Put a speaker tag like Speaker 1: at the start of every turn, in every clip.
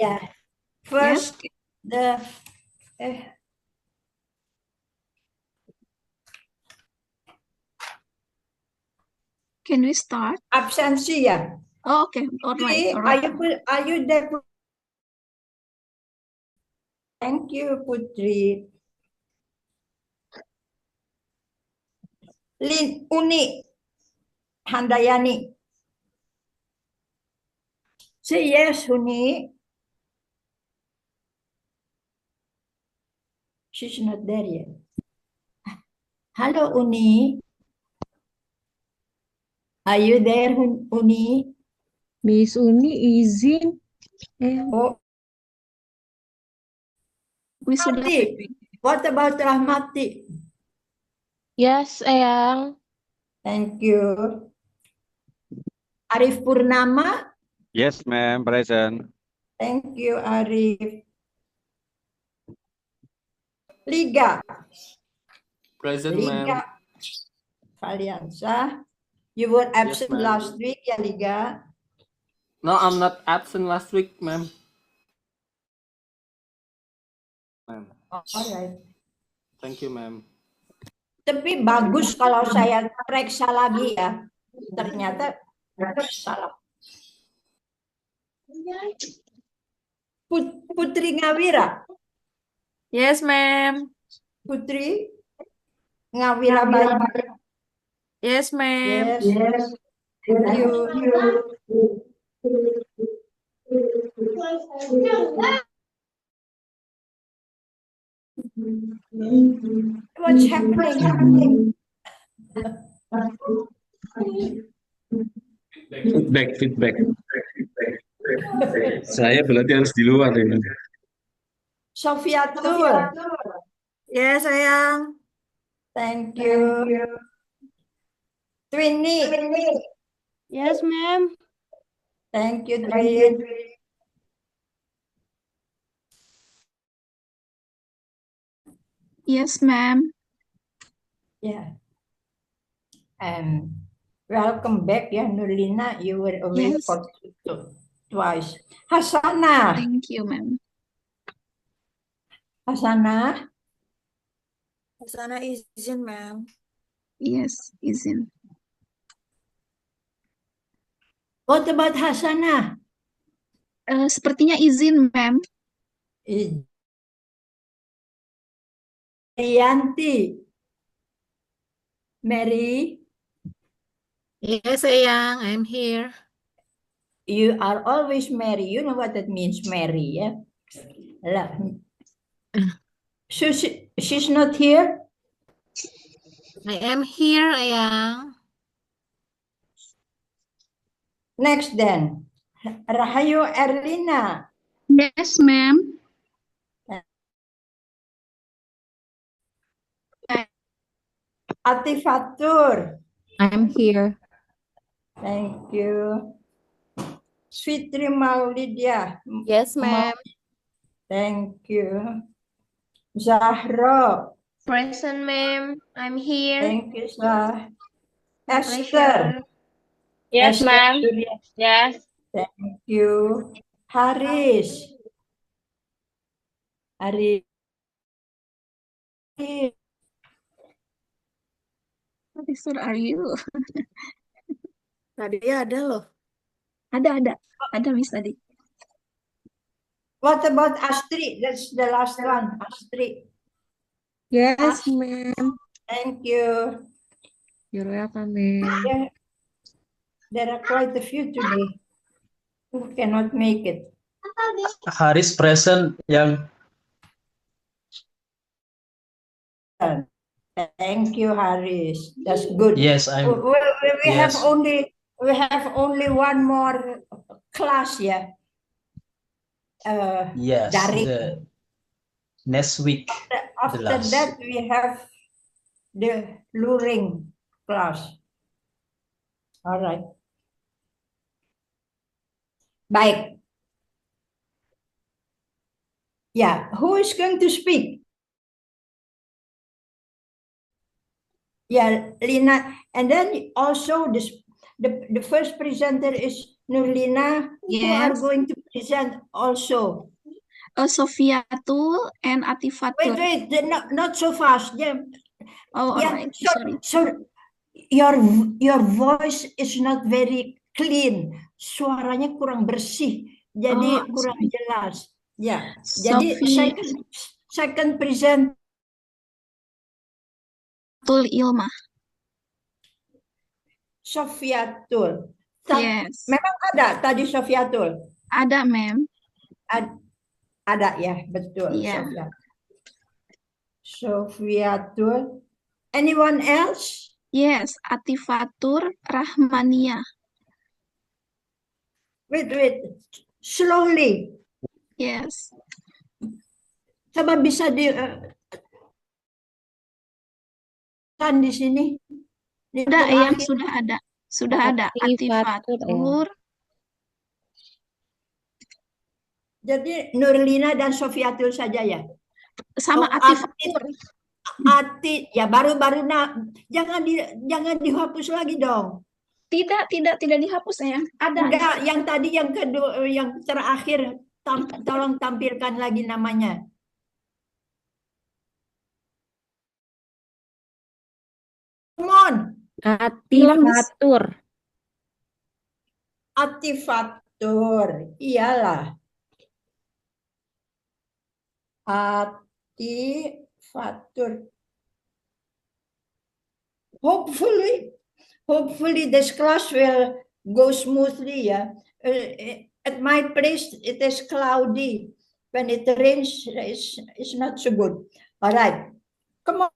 Speaker 1: Yeah. First, the
Speaker 2: Can we start?
Speaker 1: absensi ya.
Speaker 2: Oh, okay. All right. All right.
Speaker 1: Are you there? Thank you, Putri. Uni Handayani. Say yes, Uni. She's not there yet. Hello, Uni. Are you there, Uni?
Speaker 3: Miss Uni izin.
Speaker 1: Oh,
Speaker 2: We sudah
Speaker 1: Rahmati. What about Rahmati?
Speaker 3: Yes, Eyang.
Speaker 1: Thank you. Arif Purnama.
Speaker 4: Yes, ma'am, present.
Speaker 1: Thank you, Arif. Liga.
Speaker 5: Present,
Speaker 1: Liga.
Speaker 5: ma'am.
Speaker 1: Valiansa. You were absent
Speaker 5: ma'am.
Speaker 1: last week, ya, Liga?
Speaker 5: No, I'm not absent last week, ma'am.
Speaker 1: Alright.
Speaker 5: Thank you, ma'am.
Speaker 1: Tapi bagus kalau saya periksa lagi ya. Ternyata salah. Putri Ngawira.
Speaker 6: Yes, ma'am.
Speaker 1: Putri Ngawira Bayu.
Speaker 6: Yes, ma'am.
Speaker 1: Yes. Thank you. What's happening?
Speaker 7: Feedback. Saya berarti harus di luar ini.
Speaker 1: Sofiatul.
Speaker 6: Yes, sayang.
Speaker 1: Thank you. Twinny.
Speaker 3: Yes, ma'am.
Speaker 1: Thank you, Twin.
Speaker 2: Yes, ma'am.
Speaker 1: Yeah. And welcome back, ya, Nurlina. You were away
Speaker 2: Yes.
Speaker 1: for twice. Hasana.
Speaker 2: Thank you, ma'am.
Speaker 1: Hasana.
Speaker 6: Sana izin, ma'am.
Speaker 2: Yes, izin.
Speaker 1: What about Hasana?
Speaker 2: Sepertinya izin, ma'am.
Speaker 1: Yanti. Mary.
Speaker 6: Yes, sayang. I'm here.
Speaker 1: You are always Mary. You know what that means, Mary, yeah? So she's not here?
Speaker 6: I am here, ayang.
Speaker 1: Next then. Rahayu Erlina.
Speaker 2: Yes, ma'am.
Speaker 1: Atifatur.
Speaker 3: I'm here.
Speaker 1: Thank you. Fitri Maulidia.
Speaker 3: Yes, ma'am.
Speaker 1: Thank you. Zahra.
Speaker 3: Present, ma'am. I'm here.
Speaker 1: Thank you, Zah. Esther.
Speaker 3: Yes,
Speaker 1: Esther
Speaker 3: ma'am.
Speaker 1: Surya.
Speaker 3: Yes.
Speaker 1: Thank you. Haris. Haris.
Speaker 2: What are you?
Speaker 6: Tadi ada loh.
Speaker 2: Ada, Miss tadi.
Speaker 1: What about Astrid? That's the last one. Astrid.
Speaker 3: Yes, ma'am.
Speaker 1: Thank you.
Speaker 3: You're welcome, ma'am.
Speaker 1: Yeah, there are quite a few today who cannot make it.
Speaker 7: Haris present yang
Speaker 1: Thank you, Haris. That's good.
Speaker 7: yes, I'm
Speaker 1: We have
Speaker 7: yes.
Speaker 1: only one more class, yeah.
Speaker 7: Yes,
Speaker 1: Daring.
Speaker 7: the next week.
Speaker 1: After
Speaker 7: last.
Speaker 1: that, we have the luring class. All right. Baik. Yeah, who is going to speak? Yeah, Lina. And then also the first presenter is Nurlina who are
Speaker 2: Yes.
Speaker 1: going to present also?
Speaker 2: Sofiatul and Atifatul.
Speaker 1: Wait, not so fast. Yeah,
Speaker 2: Oh,
Speaker 1: yeah.
Speaker 2: alright. Sorry.
Speaker 1: So your voice is not very clean. Suaranya kurang bersih, jadi
Speaker 2: Oh,
Speaker 1: kurang
Speaker 2: sorry.
Speaker 1: jelas. Ya, jadi
Speaker 2: Sofi
Speaker 1: second present
Speaker 2: Tul Ilma.
Speaker 1: Sofiatul.
Speaker 2: Yes.
Speaker 1: Memang ada tadi Sofiatul.
Speaker 2: Ada, ma'am.
Speaker 1: Ada ya, betul.
Speaker 2: Iya.
Speaker 1: Sofiatul. Anyone else?
Speaker 2: Yes, Atifatur Rahmania.
Speaker 1: Wait. Slowly.
Speaker 2: Yes.
Speaker 1: Coba bisa di kan di sini. Di
Speaker 2: Ada, Eyang,
Speaker 1: terakhir.
Speaker 2: sudah ada. Sudah ada.
Speaker 3: Atifatur,
Speaker 2: Atifatur.
Speaker 1: Jadi Nurlina dan Sofiatul saja ya.
Speaker 2: Sama
Speaker 1: Oh,
Speaker 2: Atifatur.
Speaker 1: ya baru-baru jangan dihapus lagi dong.
Speaker 2: Tidak dihapus, Eyang. Ada.
Speaker 1: Enggak, yang tadi yang kedua, yang terakhir tolong tampilkan lagi namanya. Come on.
Speaker 3: Atifatur.
Speaker 1: Atifatur. Iyalah. Atifatur. Hopefully this class will go smoothly. Yeah. At my place it is cloudy. When it rains, it's not so good. All right. Come on.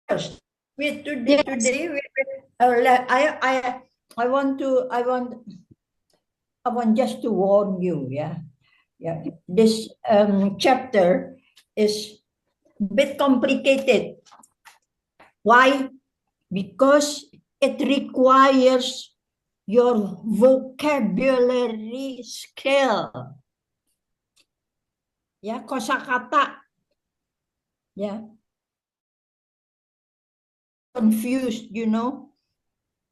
Speaker 1: Today I want just to warn you. Yeah. This chapter is a bit complicated. Why? Because it requires your vocabulary skill. Ya, kosakata. Ya. Confused, you know.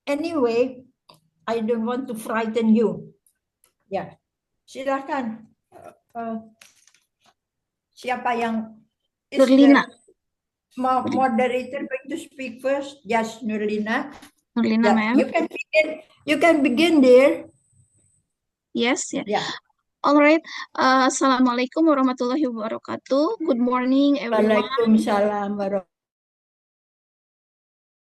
Speaker 1: Anyway, I don't want to frighten you. Ya, silakan. Siapa yang
Speaker 2: Nurlina.
Speaker 1: Moderator going to speak first? Yes, Nurlina.
Speaker 2: Nurlina,
Speaker 1: Yeah,
Speaker 2: ma'am.
Speaker 1: you can begin there.
Speaker 2: Yes, ya.
Speaker 1: Yeah.
Speaker 2: Alright. Assalamualaikum warahmatullahi wabarakatuh. Good morning, everyone.
Speaker 1: Waalaikumsalam warahmatullahi.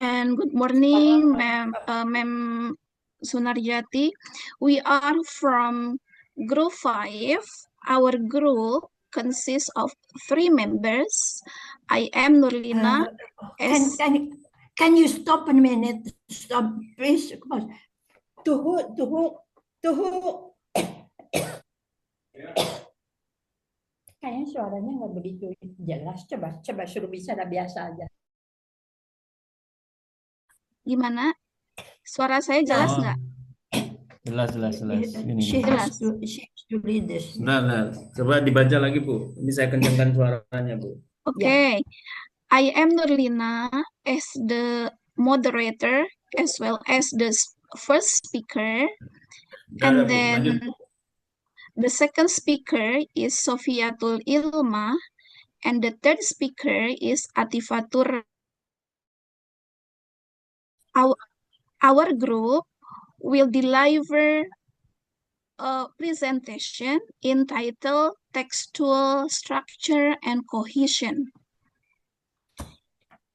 Speaker 2: And good morning, Ma'am Sunarjati. We are from Group 5. Our group consists of 3 members. I am Nurlina.
Speaker 1: Can you stop a minute? Stop, please. Come on. Tuhu. Kayaknya suaranya nggak begitu jelas. Coba suruh bicara biasa aja.
Speaker 2: Gimana? Suara saya jelas nggak?
Speaker 7: Jelas. Ini.
Speaker 1: She
Speaker 2: Jelas.
Speaker 1: has to read this.
Speaker 7: Nah, coba dibaca lagi, Bu. Ini saya kencangkan suaranya, Bu.
Speaker 2: Okay. I am Nurlina as the moderator as well as the first speaker. And then the second speaker is Sofiatul Ilma, and the third speaker is Atifatur. Our group will deliver a presentation entitled Textual Structure and Cohesion.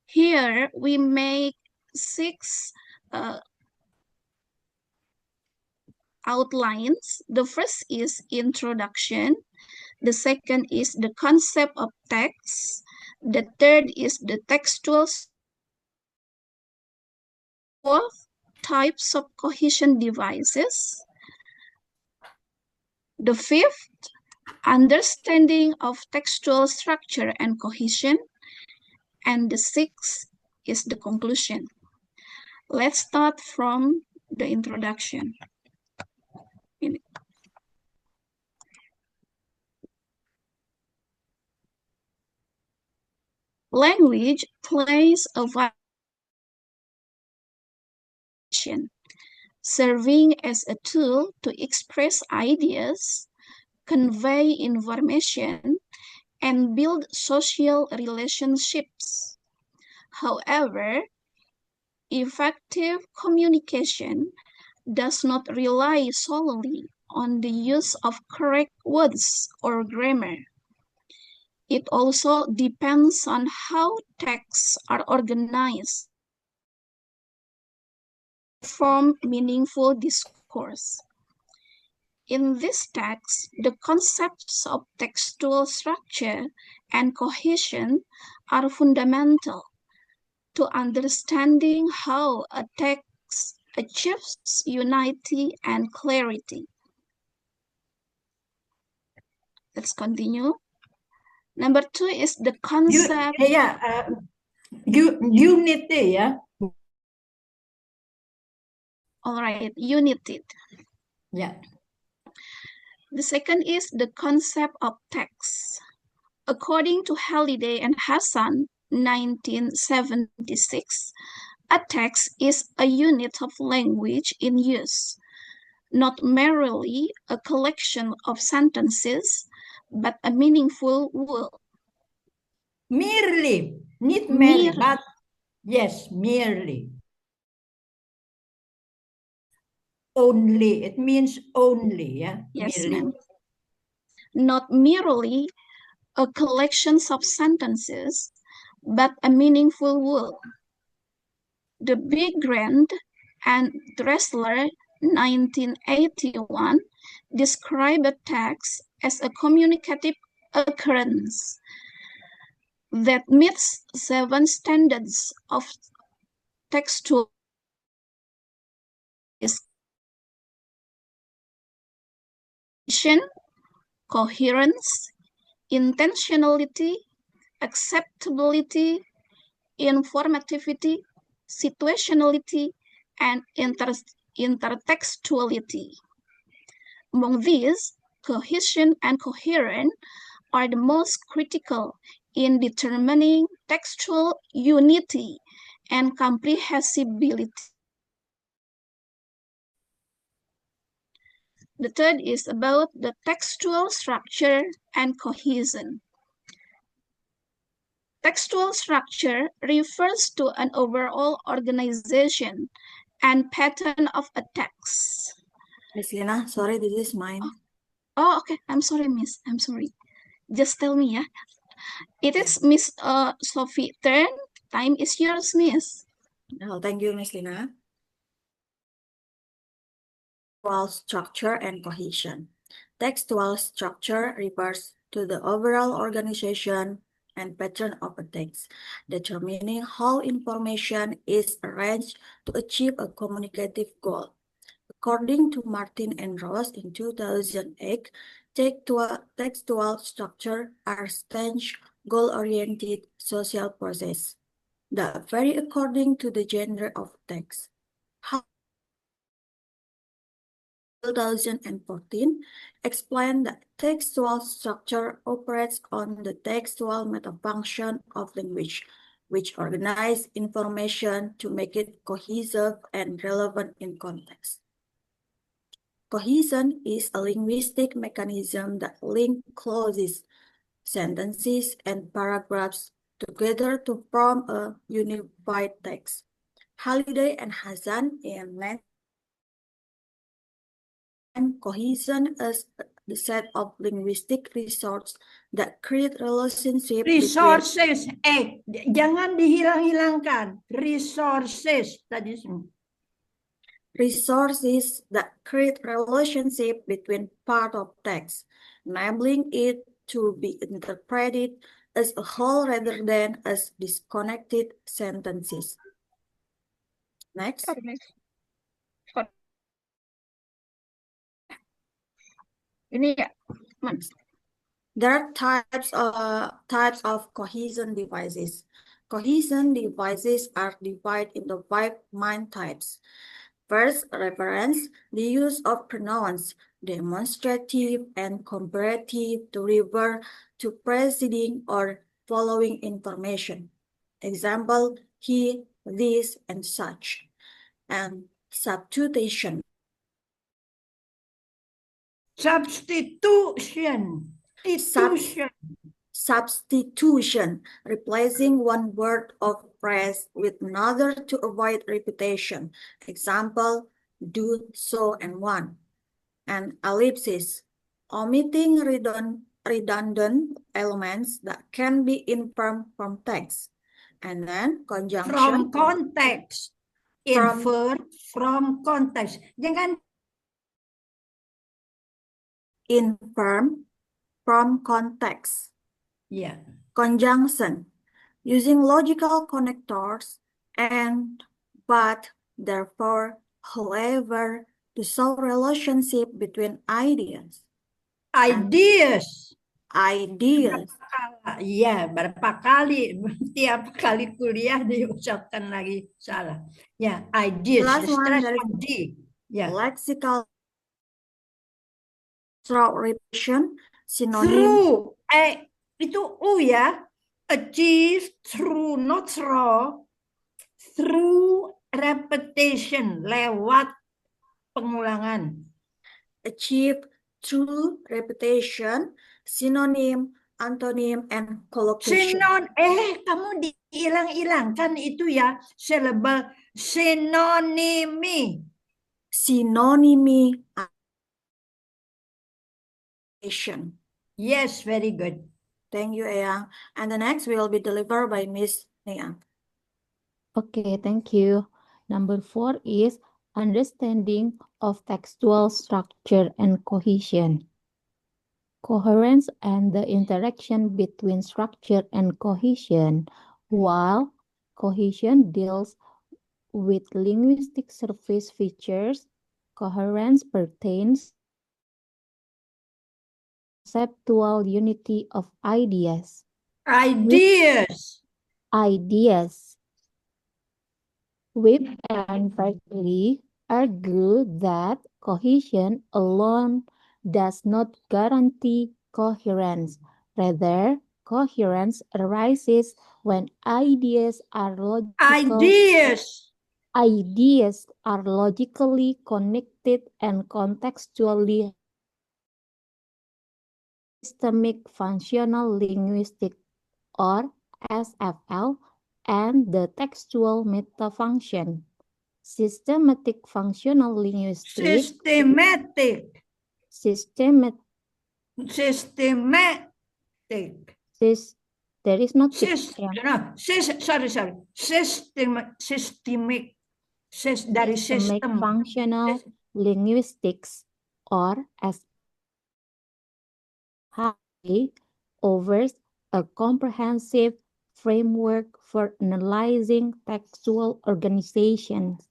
Speaker 2: Here we make 6 outlines. The first is introduction. The second is the concept of text. The third is the textual. Fourth, types of cohesion devices. The fifth, understanding of textual structure and cohesion. And the sixth is the conclusion. Let's start from the introduction. Language plays a vital role. serving as a tool to express ideas, convey information, and build social relationships. However, effective communication does not rely solely on the use of correct words or grammar. It also depends on how texts are organized to form meaningful discourse. In this text, the concepts of textual structure and cohesion are fundamental to understanding how a text achieves unity and clarity. Let's continue. Number 2 is the concept.
Speaker 1: Unity, yeah.
Speaker 2: All right, united.
Speaker 1: Yeah.
Speaker 2: The second is the concept of text. According to Halliday and Hassan, 1976, a text is a unit of language in use, not merely a collection of sentences, but a meaningful word.
Speaker 1: Merely, not merely,
Speaker 2: Merely.
Speaker 1: but yes, merely. Only, it means only, yeah?
Speaker 2: Yes,
Speaker 1: merely.
Speaker 2: ma'am. Not merely a collection of sentences, but a meaningful word. The Big Grand and Dressler, 1981, describe a text as a communicative occurrence that meets 7 standards of textual coherence, intentionality, acceptability, informativity, situationality, and intertextuality. Among these, cohesion and coherence are the most critical in determining textual unity and comprehensibility. The third is about the textual structure and cohesion. Textual structure refers to an overall organization and pattern of a text.
Speaker 6: Miss Lina, sorry, this is mine.
Speaker 2: Oh, okay. I'm sorry, Miss. I'm sorry. Just tell me, yeah. It is Miss Sophie turn. Time is yours, Miss.
Speaker 6: Oh, thank you, Miss Lina. Textual structure and cohesion. Textual structure refers to the overall organization and pattern of a text, determining how information is arranged to achieve a communicative goal. According to Martin and Ross in 2008, textual structure are staged, goal-oriented social process that vary according to the genre of text. 2014 explained that textual structure operates on the textual metafunction of language, which organizes information to make it cohesive and relevant in context. Cohesion is a linguistic mechanism that links clauses, sentences, and paragraphs together to form a unified text. Halliday and Hassan in cohesion is the set of linguistic resources that create relationship
Speaker 1: Resources, jangan dihilang-hilangkan. Resources, tadi
Speaker 6: resources that create relationship between part of text, enabling it to be interpreted as a whole rather than as disconnected sentences. Next.
Speaker 2: Ini ya.
Speaker 6: There are types of cohesion devices. Cohesion devices are divided into 5 main types. First, reference, the use of pronouns, demonstrative and comparative to refer to preceding or following information. Example, he, this, and such. And Substitution.
Speaker 1: Substitution. Substitution.
Speaker 6: Substitution, replacing one word of phrase with another to avoid repetition. Example, do, so, and one. And ellipsis, omitting redundant elements that can be inferred from text. And then conjunction.
Speaker 1: From context. Infer from context. Jangan
Speaker 6: infer from context.
Speaker 1: Yeah.
Speaker 6: Conjunction, using logical connectors and, but, therefore, however, to show relationship between ideas.
Speaker 1: Ideas.
Speaker 6: Ideas.
Speaker 1: Ya, berapa kali, tiap kali kuliah diucapkan lagi salah. Ya, ideas.
Speaker 6: Last one,
Speaker 1: Stress
Speaker 6: there is
Speaker 1: on D. Ya.
Speaker 6: Lexical through repetition, synonym.
Speaker 1: Through. Itu U ya. Achieve through, not through. Through repetition. Lewat pengulangan.
Speaker 6: Achieve through repetition, synonym, antonym, and collocation.
Speaker 1: Kamu dihilang-hilangkan itu ya, syllable synonymy.
Speaker 6: Synonymy.
Speaker 1: Yes, very good.
Speaker 6: Thank you, Eyang. And the next will be delivered by Miss Eyang.
Speaker 3: Okay, thank you. Number 4 is understanding of textual structure and cohesion. Coherence and the interaction between structure and cohesion, while cohesion deals with linguistic surface features, coherence pertains to conceptual unity of ideas. Ideas. Webb and Berkeley argue that cohesion alone does not guarantee coherence. Rather, coherence arises when ideas are logically connected and contextually systemic functional linguistic, or SFL, and the textual metafunction. Systematic functional linguistic. There is no
Speaker 1: Systemic. Dari
Speaker 3: systemic
Speaker 1: sistem.
Speaker 3: functional linguistics, or SFL, offers a comprehensive framework for analyzing textual organizations.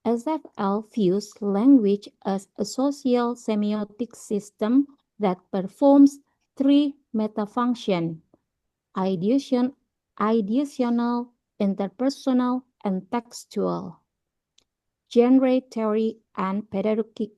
Speaker 3: SFL views language as a social semiotic system that performs 3 metafunctions: ideational, interpersonal, and textual. Genre theory and pedagogy.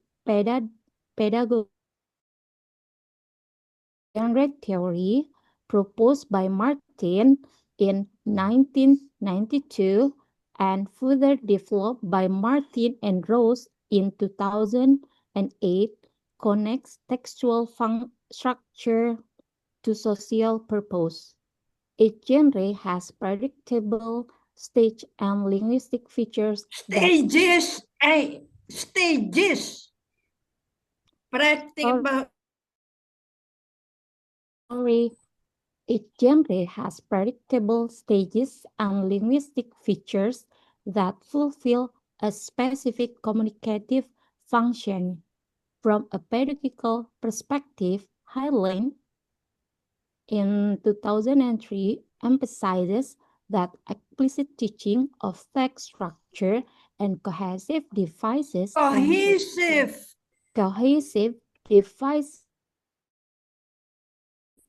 Speaker 3: Genre theory, proposed by Martin in 1992 and further developed by Martin and Rose in 2008, connects textual structure to social purpose. Each genre has predictable stage and linguistic features.
Speaker 1: Stages. Predictable.
Speaker 3: Each genre has predictable stages and linguistic features that fulfill a specific communicative function. From a pedagogical perspective, Highland in 2003 emphasizes that explicit teaching of text structure and cohesive devices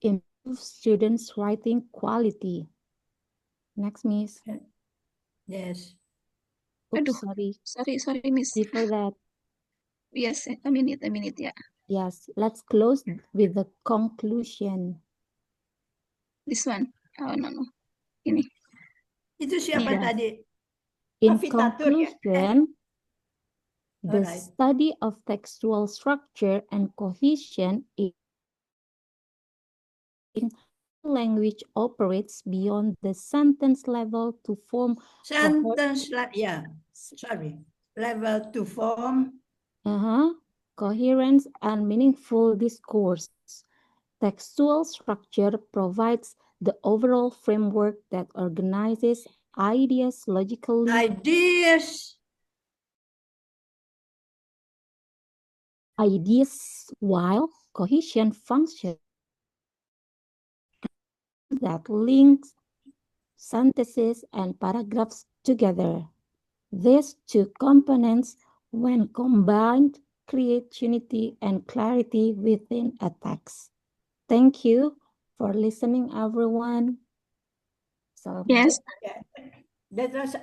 Speaker 3: improve students' writing quality. Next, Miss.
Speaker 1: Yes.
Speaker 3: Oops,
Speaker 2: Sorry, Miss.
Speaker 3: Before that.
Speaker 2: Yes, a minute, yeah.
Speaker 3: Yes, let's close with the conclusion.
Speaker 2: This one. Oh, no. Ini.
Speaker 1: Itu siapa
Speaker 3: Yes.
Speaker 1: tadi?
Speaker 3: In
Speaker 1: Vitatur, ya?
Speaker 3: conclusion, The
Speaker 1: Alright.
Speaker 3: study of textual structure and cohesion in language operates beyond the sentence level to form
Speaker 1: Sentence, sorry, level to form
Speaker 3: coherence and meaningful discourse. Textual structure provides the overall framework that organizes ideas logically, while cohesion functions that links sentences and paragraphs together. These two components, when combined, create unity and clarity within a text. Thank you for listening, everyone. So,
Speaker 2: Yes.
Speaker 1: that was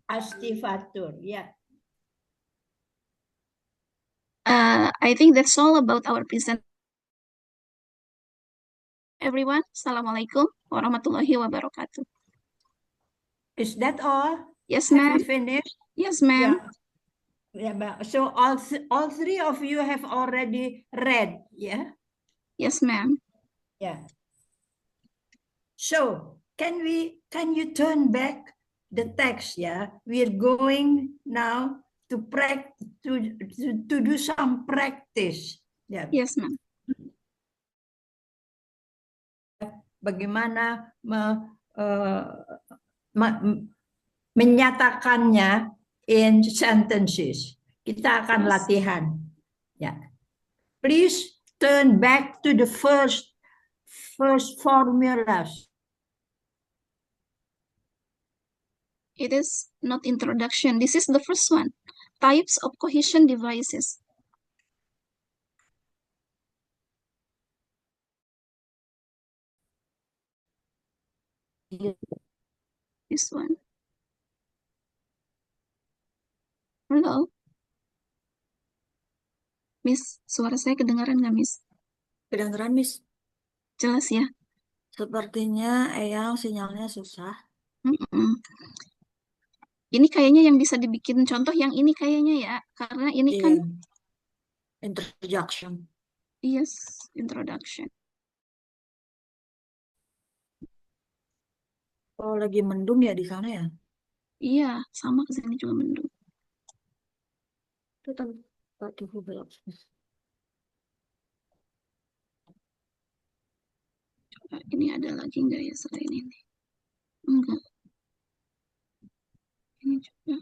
Speaker 1: Astifatur. Yeah.
Speaker 2: I think that's all about our presentation. Everyone, Assalamualaikum warahmatullahi wabarakatuh.
Speaker 1: Is that all?
Speaker 2: Yes,
Speaker 1: Have
Speaker 2: ma'am.
Speaker 1: we finished?
Speaker 2: Yes, ma'am.
Speaker 1: So all three of you have already read, yeah?
Speaker 2: Yes, ma'am.
Speaker 1: Yeah. So can you turn back the text, yeah? We're going now to do some practice. Yeah.
Speaker 2: Yes, ma'am.
Speaker 1: Bagaimana menyatakannya in sentences. Kita akan latihan. Ya. Please turn back to the first formulas.
Speaker 2: It is not introduction. This is the first one. Types of cohesion devices. This one. Halo. Miss, suara saya kedengaran nggak, Miss?
Speaker 6: Kedengeran, Miss?
Speaker 2: Jelas ya?
Speaker 6: Sepertinya Eyang sinyalnya susah.
Speaker 2: Ini kayaknya yang bisa dibikin contoh yang ini kayaknya ya. Karena ini kan
Speaker 6: Introduction.
Speaker 2: yes, introduction.
Speaker 6: Oh, lagi mendung ya di sana ya?
Speaker 2: Iya, sama kesini juga mendung.
Speaker 6: Itu tempat di Google.
Speaker 2: Coba ini ada lagi nggak ya selain ini? Enggak. Ini juga.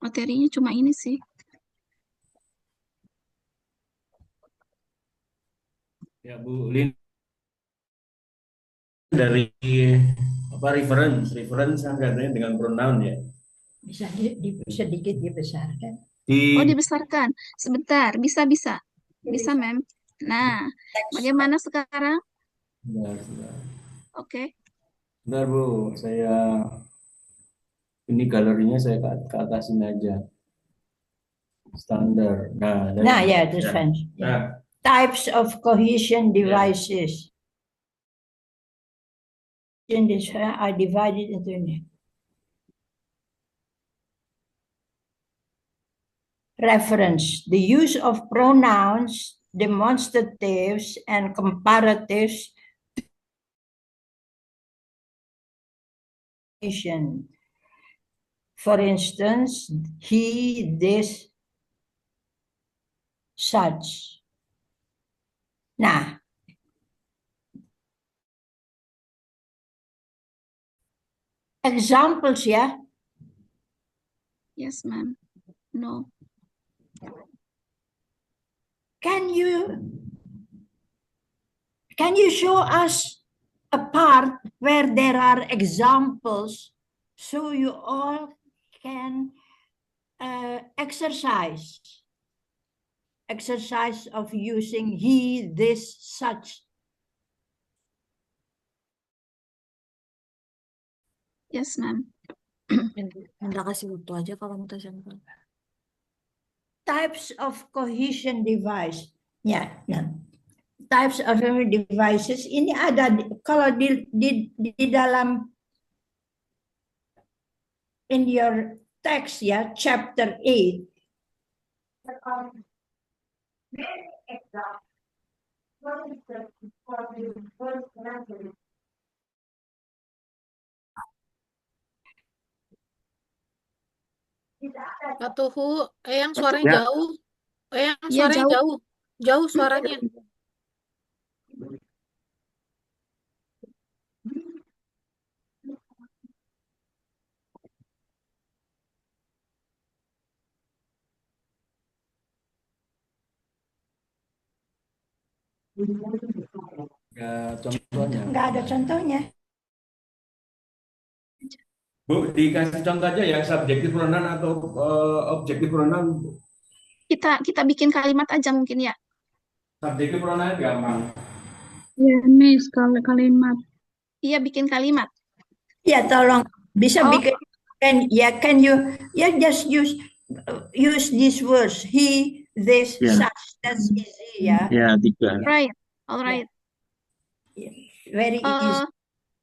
Speaker 2: Materinya cuma ini sih.
Speaker 7: Ya Bu Lin, dari reference kan katanya dengan pronoun ya.
Speaker 1: Bisa sedikit dibesarkan.
Speaker 2: Oh, dibesarkan. Sebentar, bisa. Bisa, ma'am. Nah, bagaimana sekarang?
Speaker 7: Sudah.
Speaker 2: Oke.
Speaker 7: Bentar Bu, ini galerinya saya ke atasin aja. Standar. Nah,
Speaker 1: ya, this one.
Speaker 7: Nah,
Speaker 1: Types of cohesion devices. Are divided into reference. The use of pronouns, demonstratives, and comparatives. For instance, he, this, such. Nah, examples ya.
Speaker 2: Yes, ma'am. No.
Speaker 1: Can you show us a part where there are examples so you all can exercise of using he, this, such.
Speaker 2: Yes, ma'am.
Speaker 6: Minta kasih waktu aja kalau minta sampel.
Speaker 1: Types of cohesion device. Ya, nah. Types of devices ini ada kalau di dalam in your text ya, chapter 8.
Speaker 8: Pak Tuhu, yang suaranya
Speaker 4: Ya.
Speaker 8: jauh. Yang
Speaker 2: Ya,
Speaker 8: suaranya
Speaker 2: jauh.
Speaker 8: jauh. Jauh suaranya.
Speaker 7: Ya, contohnya.
Speaker 1: Nggak ada contohnya.
Speaker 7: Bu, dikasih contoh aja ya subjektif pronoun atau objektif pronoun. Bu.
Speaker 2: Kita bikin kalimat aja mungkin ya.
Speaker 7: Subjektif pronoun gampang.
Speaker 9: Ya, Miss, kalau kalimat.
Speaker 2: Iya, bikin kalimat.
Speaker 1: Ya, tolong bisa
Speaker 2: Oh.
Speaker 1: bikin. Can you just use these words, he, this,
Speaker 4: Ya.
Speaker 1: such. That's easy ya.
Speaker 4: Ya, 3.
Speaker 2: Right. All right.
Speaker 1: Very easy.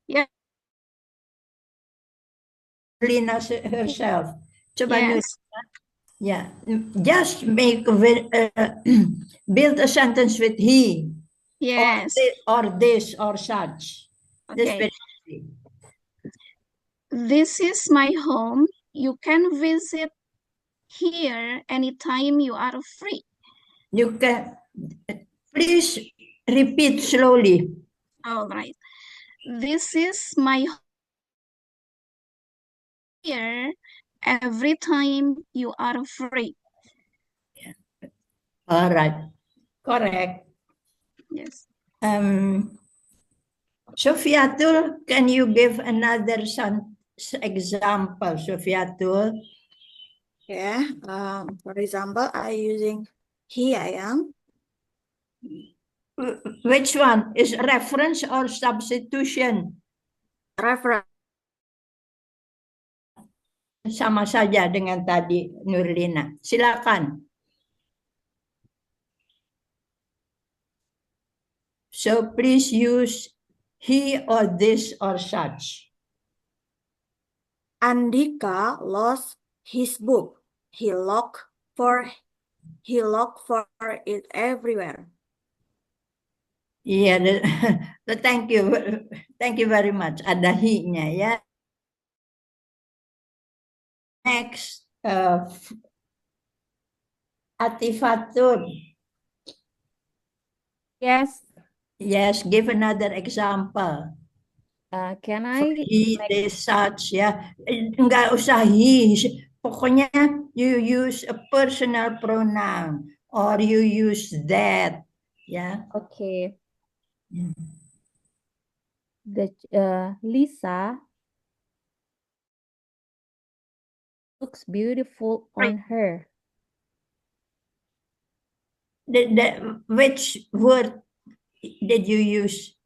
Speaker 2: Yeah.
Speaker 1: Lina herself. Coba
Speaker 2: Yes.
Speaker 1: yeah, just build a sentence with he,
Speaker 2: Yes.
Speaker 1: or this or such. That's
Speaker 2: Okay.
Speaker 1: very easy.
Speaker 2: This is my home. You can visit here anytime you are free.
Speaker 1: You can please repeat slowly.
Speaker 2: All right. This is my home here every time you are free.
Speaker 1: All right, correct.
Speaker 2: Yes.
Speaker 1: Sofiatul, can you give another example, Sofiatul?
Speaker 6: Yeah, for example, I using he, I am.
Speaker 1: Which one is reference or substitution?
Speaker 6: Reference.
Speaker 1: Sama saja dengan tadi, Nurlina. Silakan. So please use he or this or such.
Speaker 6: Andika lost his book. He looked for it everywhere.
Speaker 1: Iya, thank you very much. Ada he-nya ya. Next, Atifatul.
Speaker 3: Yes.
Speaker 1: Yes, give another example.
Speaker 3: Can I
Speaker 1: He, this, such, ya. Enggak usah he. Pokoknya you use a personal pronoun or you use that. Ya.
Speaker 3: Okay. Lisa looks beautiful on her.
Speaker 1: Which word did you use?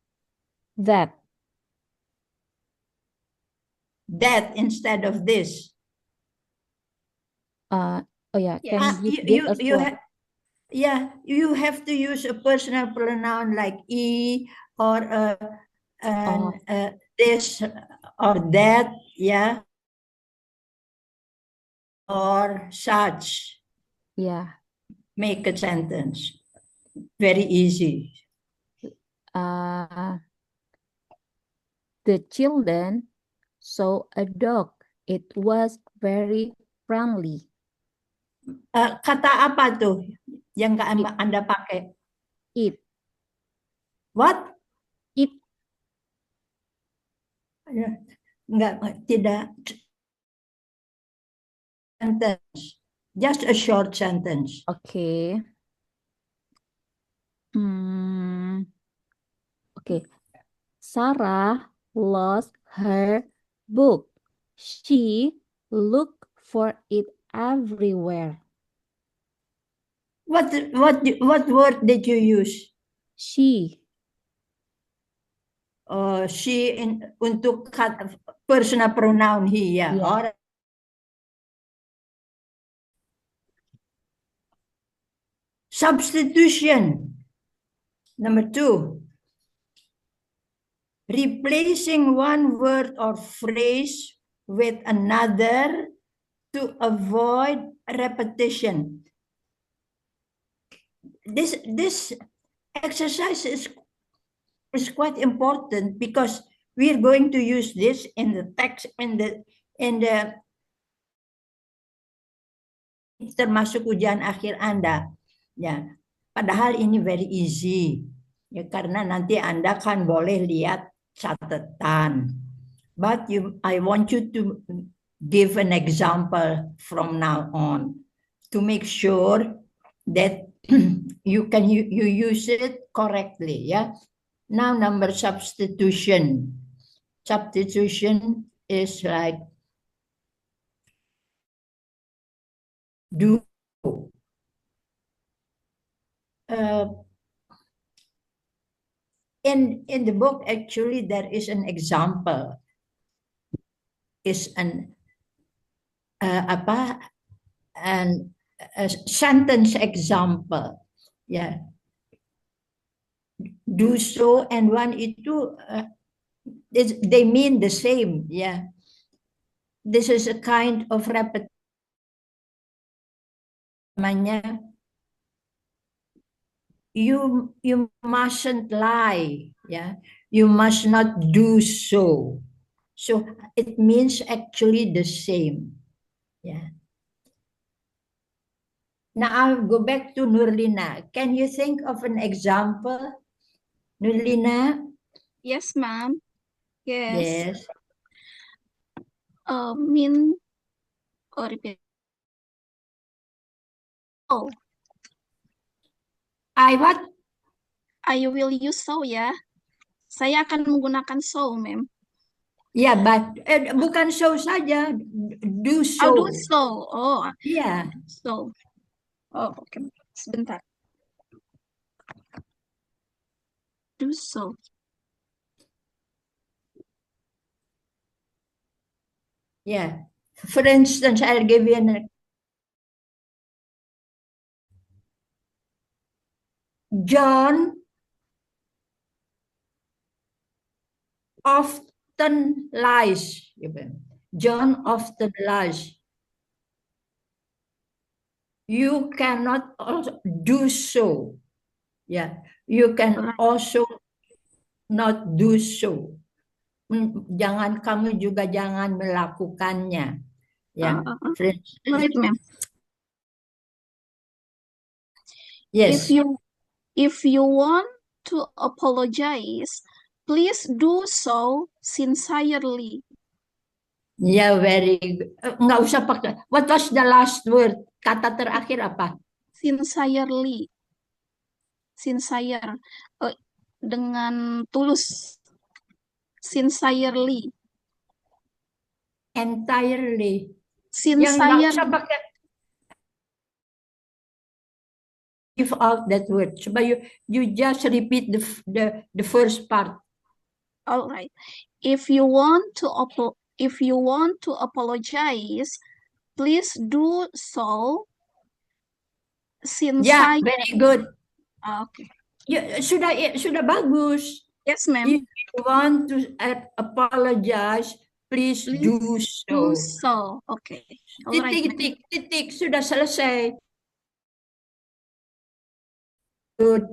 Speaker 3: That.
Speaker 1: That instead of this.
Speaker 3: Oh yeah. Can
Speaker 2: Yes.
Speaker 3: you give us one?
Speaker 1: You have to use a personal pronoun like he or this or that, yeah, or such.
Speaker 3: Yeah.
Speaker 1: Make a sentence. Very easy.
Speaker 3: The children saw a dog. It was very friendly.
Speaker 1: Kata apa tuh yang Anda pakai?
Speaker 3: It.
Speaker 1: What?
Speaker 3: It.
Speaker 1: Tidak. Sentence. Just a short sentence.
Speaker 3: Okay. Okay. Sarah lost her book. She looked for it everywhere.
Speaker 1: What word did you use?
Speaker 3: She.
Speaker 1: She untuk personal pronoun he, ya.
Speaker 3: Yeah.
Speaker 1: Or substitution. Number 2. Replacing one word or phrase with another to avoid repetition. This exercise is quite important because we're going to use this in the text in the termasuk ujian akhir Anda. Ya, padahal ini very easy. Ya, karena nanti Anda kan boleh lihat catatan. But I want you to give an example from now on to make sure that you use it correctly. Yeah. Now number substitution. Substitution is like do. In the book, actually, there is an example. Is an a sentence example. Yeah. Do so and one itu they mean the same. Yeah. This is a kind of repetition. You mustn't lie. Yeah. You must not do so. So it means actually the same. Yeah. Now I'll go back to Nurlina. Can you think of an example, Nurlina?
Speaker 2: Yes, ma'am. Yes.
Speaker 1: Yes.
Speaker 2: Mean or repeat. Oh,
Speaker 1: I what?
Speaker 2: I will use so ya. Saya akan menggunakan so, ma'am.
Speaker 1: Ya, but bukan so saja, do so.
Speaker 2: I'll do so. Oh,
Speaker 1: Iya.
Speaker 2: so. Oh, oke. Sebentar. Do so.
Speaker 1: Yeah. For instance, I'll give you an John often lies. John often lies. You cannot also do so. Yeah, you can also not do so. Kamu juga jangan melakukannya. Ya,
Speaker 2: Right, ma'am.
Speaker 1: Yes.
Speaker 2: If you want to apologize, please do so sincerely.
Speaker 1: Ya, very good. Nggak usah pakai. What was the last word? Kata terakhir apa?
Speaker 2: Sincerely. Sincere. Dengan tulus. Sincerely.
Speaker 1: Entirely.
Speaker 2: Sincere.
Speaker 1: Yang nggak usah pakai. Give out that word. Coba you just repeat the first part.
Speaker 2: All right. If you want to apologize, please do so sincerely.
Speaker 1: Yeah, very good.
Speaker 2: Okay.
Speaker 1: Ya, sudah bagus.
Speaker 2: Yes, ma'am.
Speaker 1: If you want to apologize, please do so.
Speaker 2: Do so. Okay. All right,
Speaker 1: Titik, sudah selesai. Good.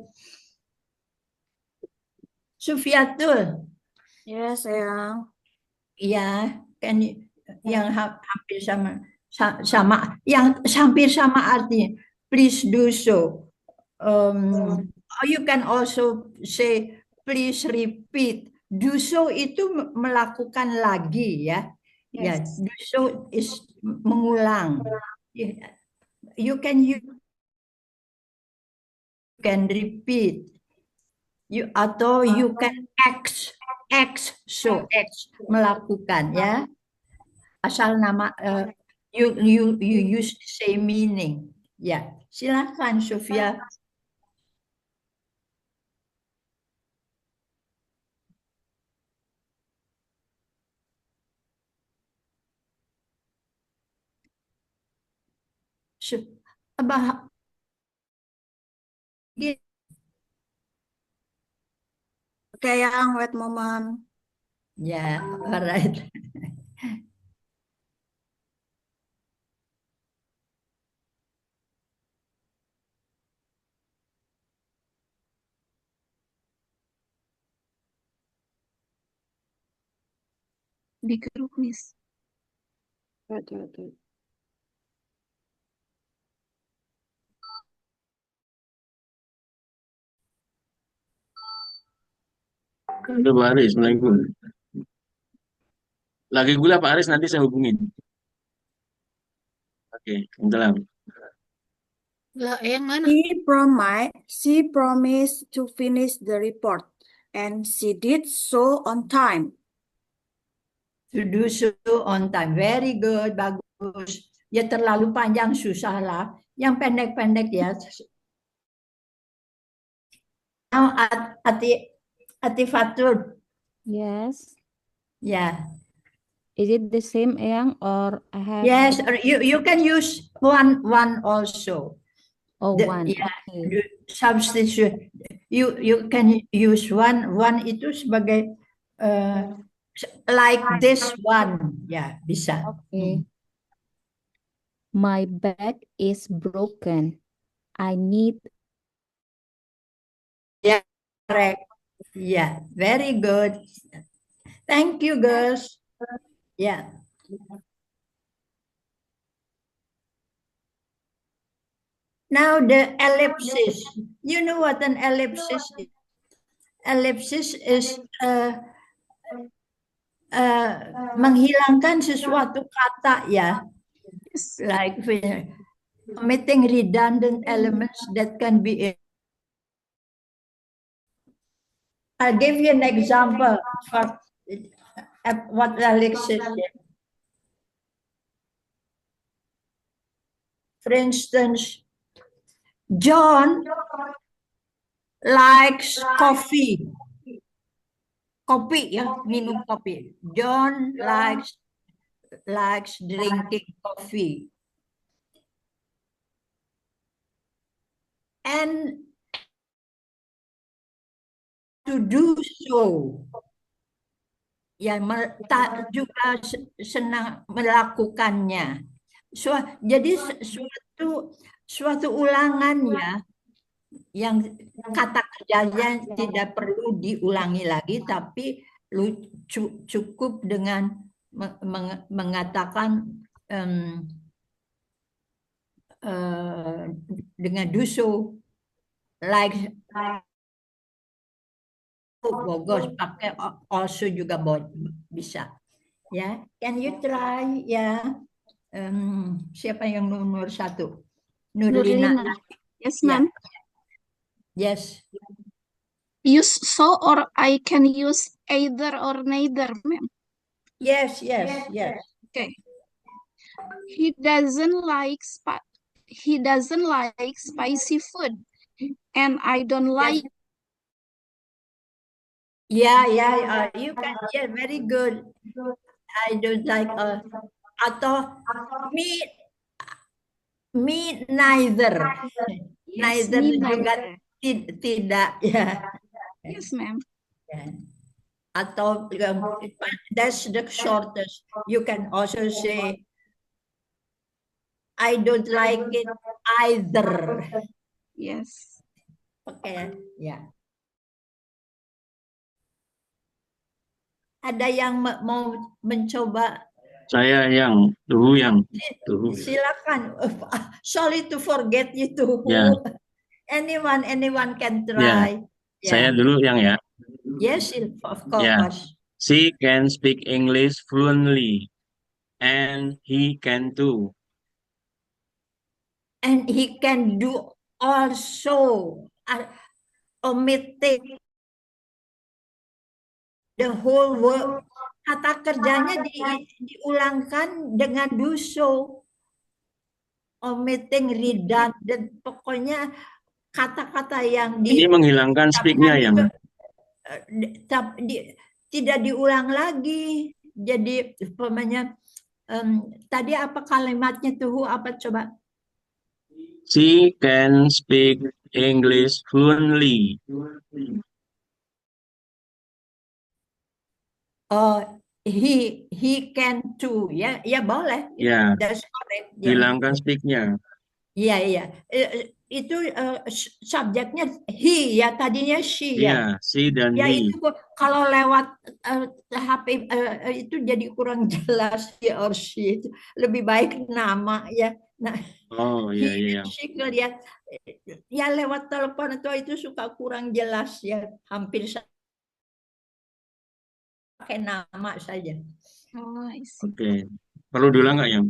Speaker 1: Sufiatul.
Speaker 6: Yes, sayang.
Speaker 1: Ya, kan yang hampir sama yang hampir sama artinya. Please do so. You can also say please repeat. Do so itu melakukan lagi ya. Yes. Ya, do so is mengulang. You can repeat. Atau you can act so melakukan ya. Asal nama you use the same meaning. Ya, silakan Sofia.
Speaker 6: Okay, yang wait moment.
Speaker 1: Yeah, all right.
Speaker 2: di grup, Miss.
Speaker 10: Udah Pak Aris, Assalamualaikum. Lagi gula Pak Aris, nanti saya hubungin. Oke, salam.
Speaker 8: Lah, yang mana?
Speaker 6: She promised to finish the report, and she did so on time.
Speaker 1: To do so on time. Very good, bagus. Ya terlalu panjang susah lah. Yang pendek-pendek ya. Now Atifatul.
Speaker 3: Yes.
Speaker 1: Yeah.
Speaker 3: Is it the same, Eyang, or I have?
Speaker 1: Yes, or you can use one also.
Speaker 3: Oh, one.
Speaker 1: Yeah,
Speaker 3: Okay.
Speaker 1: substitute. You can use one itu sebagai like this one. Ya, bisa.
Speaker 3: Okay. My back is broken. I need.
Speaker 1: Yeah, correct. Yeah, very good. Thank you, girls. Yeah. Now the ellipsis. You know what an ellipsis is? Ellipsis is menghilangkan sesuatu kata ya. Like omitting redundant elements that can be. I'll give you an example for what ellipsis is. For instance, John likes coffee. Kopi ya, minum kopi. John likes drinking coffee. And to do so, ya juga senang melakukannya. Jadi suatu ulangan ya, yang kata kerjanya tidak perlu diulangi lagi, tapi cukup dengan mengatakan dengan do so, like bagus, pakai also juga bisa. Ya, can you try ya? Siapa yang nomor 1? Nurlina.
Speaker 2: Yes, ma'am.
Speaker 1: Yes.
Speaker 2: Use so or I can use either or neither, ma'am.
Speaker 1: Yes.
Speaker 2: Okay. He doesn't like spicy food, and I don't like.
Speaker 1: Yeah. You can. Yeah, very good. I don't like. Atau me neither.
Speaker 2: Yes,
Speaker 1: Neither
Speaker 2: me
Speaker 1: juga
Speaker 2: neither.
Speaker 1: tidak ya.
Speaker 2: Yes, ma'am.
Speaker 1: Atau that's the shortest. You can also say I don't like it either.
Speaker 2: Yes.
Speaker 1: Okay, ya. Ada yang mau mencoba?
Speaker 10: Saya yang Tuhu.
Speaker 1: Silakan. Sorry to forget you too.
Speaker 10: Ya.
Speaker 1: Anyone can
Speaker 10: Ya.
Speaker 1: try.
Speaker 10: Saya dulu yang ya.
Speaker 1: Yes, of course.
Speaker 10: Ya. She can speak English fluently, and he can too.
Speaker 1: And he can do also. Omitting the whole word. Kata kerjanya diulangkan dengan do so. Omitting redundant. Pokoknya kata-kata yang
Speaker 10: Ini menghilangkan speak-nya yang
Speaker 1: tidak diulang lagi. Jadi umpamanya tadi apa kalimatnya tuh apa coba?
Speaker 10: She can speak English fluently.
Speaker 1: Oh, he can too. Ya boleh.
Speaker 10: Ya.
Speaker 1: That's correct.
Speaker 10: Hilangkan speak-nya.
Speaker 1: Iya, iya. Itu subjeknya he ya, tadinya she ya.
Speaker 10: Yeah, she dan
Speaker 1: Ya
Speaker 10: he.
Speaker 1: itu kalau lewat HP itu jadi kurang jelas he or she itu. Lebih baik nama ya. Nah,
Speaker 10: Oh,
Speaker 1: he
Speaker 10: yeah, yeah.
Speaker 1: dan she ngelihat ya lewat telepon itu suka kurang jelas ya, hampir pakai nama saja.
Speaker 2: Oh, I see.
Speaker 10: Oke. Perlu diulang nggak ya?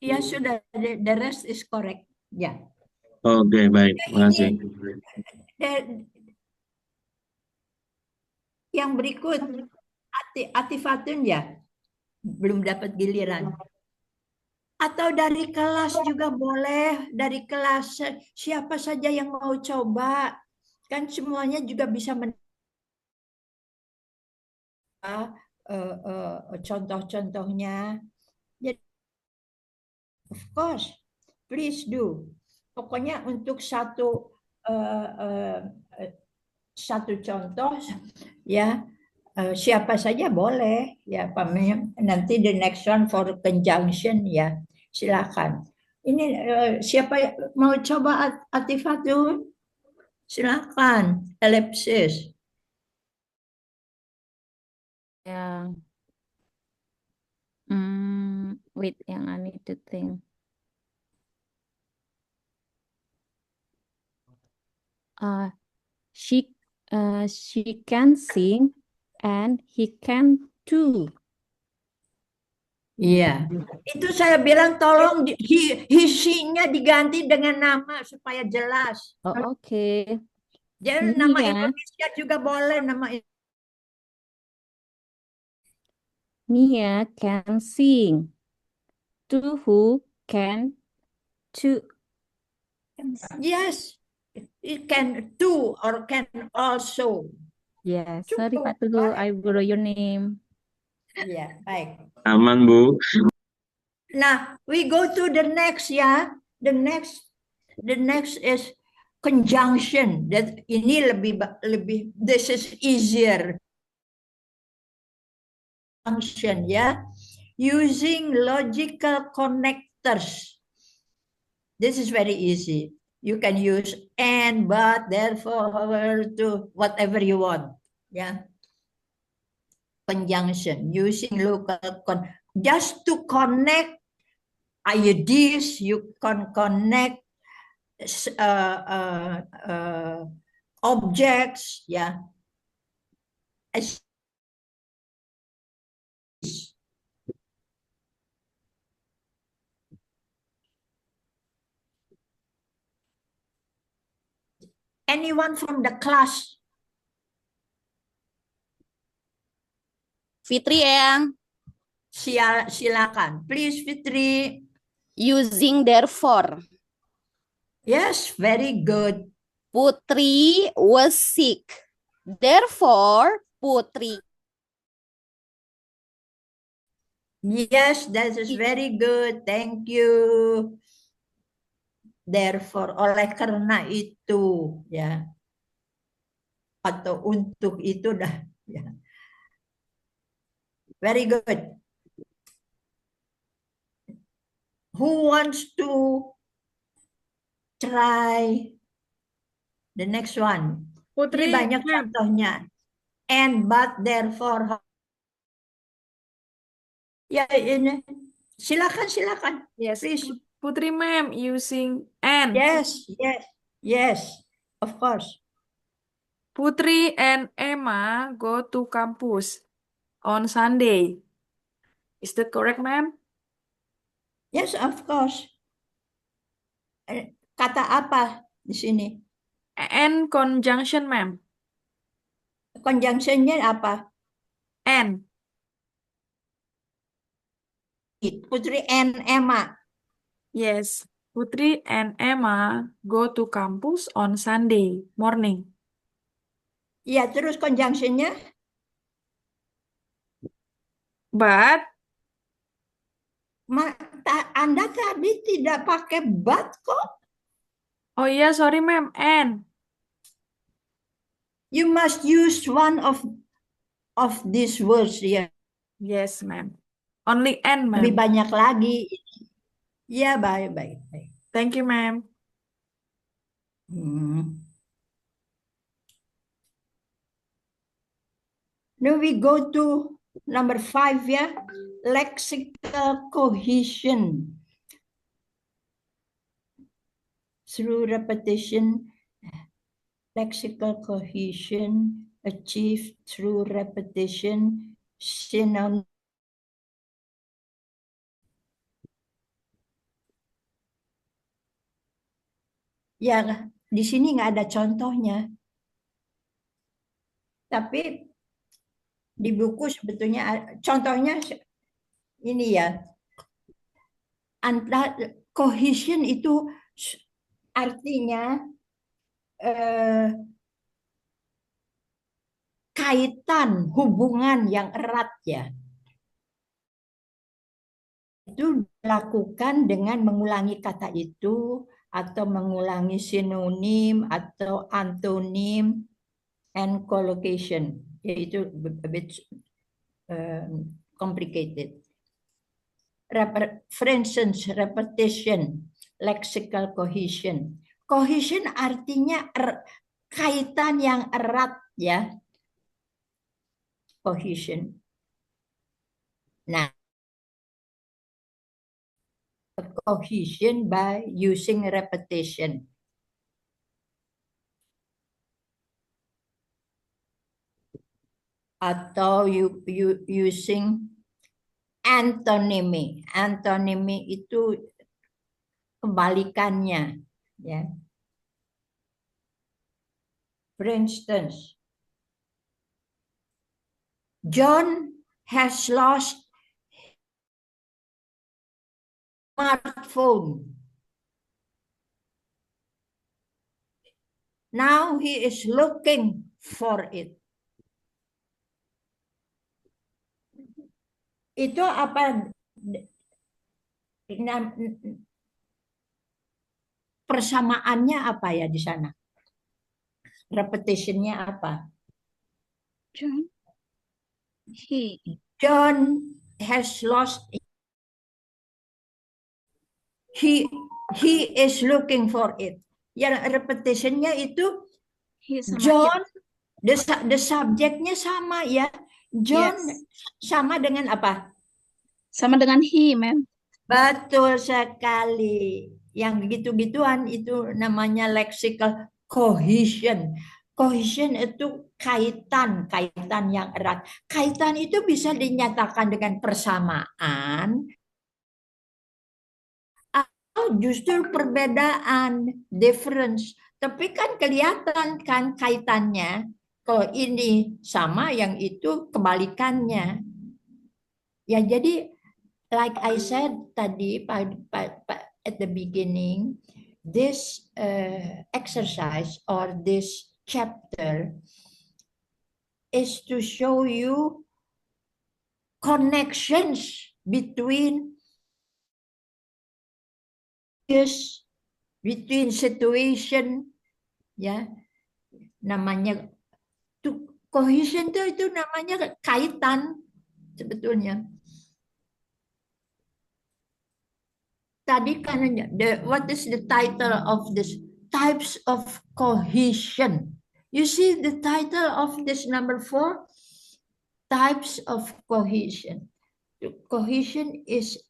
Speaker 1: Ya sudah, the rest is correct. Ya.
Speaker 10: Oke, baik. Makasih.
Speaker 1: Yang berikut Atifatun ya, belum dapat giliran. Atau dari kelas juga boleh, dari kelas siapa saja yang mau coba. Kan semuanya juga bisa contoh-contohnya. Jadi, of course, please do. Pokoknya untuk satu contoh ya, siapa saja boleh ya, nanti the next one for conjunction ya, silakan. Ini siapa mau coba Atifatun? Silakan, ellipsis.
Speaker 3: Yang wait, yang I need to think. She can sing and he can too.
Speaker 1: Iya, itu saya bilang tolong she-nya diganti dengan nama supaya jelas.
Speaker 3: Oh, oke.
Speaker 1: Jadi nama
Speaker 3: Nia.
Speaker 1: Indonesia juga boleh, nama
Speaker 3: Nia can sing. Tuhu can too.
Speaker 1: yes, it can too or can also.
Speaker 3: Yes, sorry
Speaker 1: Cukup,
Speaker 3: Pak Tuhu,
Speaker 1: baik.
Speaker 3: I borrow your name.
Speaker 1: Iya, baik.
Speaker 10: Aman, Bu.
Speaker 1: Nah, we go to the next ya. The next is conjunction. That ini lebih this is easier. Function ya. Using logical connectors. This is very easy. You can use and, but, therefore, to, whatever you want. Yeah. Conjunction, using local just to connect ideas, you can connect objects, yeah. Anyone from the class?
Speaker 11: Fitri Eyang.
Speaker 1: Silakan. Please, Fitri.
Speaker 11: Using therefore.
Speaker 1: Yes, very good.
Speaker 11: Putri was sick. Therefore, Putri.
Speaker 1: Yes, that is very good. Thank you. Therefore, oleh karena itu, ya. Atau untuk itu dah, ya. Very good. Who wants to try the next one?
Speaker 12: Putri,
Speaker 1: Ini banyak contohnya. And, but, therefore. Ya, ini. Silakan.
Speaker 12: Yes,
Speaker 1: please.
Speaker 12: Putri ma'am, using and.
Speaker 1: Yes, of course.
Speaker 12: Putri and Emma go to campus on Sunday. Is that correct, ma'am?
Speaker 1: Yes, of course. Kata apa di sini?
Speaker 12: And conjunction, ma'am.
Speaker 1: Conjunctionnya apa?
Speaker 12: And.
Speaker 1: Putri and Emma.
Speaker 12: Yes, Putri and Emma go to campus on Sunday morning.
Speaker 1: Ya, terus conjunctionnya?
Speaker 12: But.
Speaker 1: Anda tadi tidak pakai but kok.
Speaker 12: Oh iya, sorry ma'am, and.
Speaker 1: You must use one of these words ya.
Speaker 12: Yes, ma'am. Only and, ma'am.
Speaker 1: Lebih banyak lagi. Ya, baik, baik, baik.
Speaker 12: Thank you, ma'am.
Speaker 1: Now we go to number 5, ya. Lexical cohesion. Through repetition, lexical cohesion achieved through repetition, synonym. Ya, di sini nggak ada contohnya. Tapi di buku sebetulnya contohnya ini ya. Cohesion itu artinya kaitan, hubungan yang erat ya. Itu dilakukan dengan mengulangi kata itu atau mengulangi sinonim atau antonim and collocation, yaitu a bit complicated. For instance, repetition, lexical cohesion. Cohesion artinya kaitan yang erat ya. Cohesion. Nah, cohesion by using repetition. Atau using antonymy. Antonymy itu kebalikannya, ya. For instance, John has lost smartphone. Now he is looking for it. Itu apa? Persamaannya apa ya di sana? Repetitionnya apa? John has lost. He is looking for it. Yang repetitionnya itu John. The subjeknya sama ya. John sama dengan apa?
Speaker 2: Sama dengan he, ma'am.
Speaker 1: Betul sekali. Yang begitu-gituan itu namanya lexical cohesion. Cohesion itu kaitan yang erat. Kaitan itu bisa dinyatakan dengan persamaan atau justru perbedaan, difference. Tapi kan kelihatan kan kaitannya. Kalau ini sama, yang itu kebalikannya. Ya, jadi like I said tadi at the beginning, this exercise or this chapter is to show you connections between situation, ya, namanya cohesion itu namanya kaitan sebetulnya. Tadi kan what is the title of this? Types of cohesion. You see the title of this number 4? Types of cohesion. Cohesion is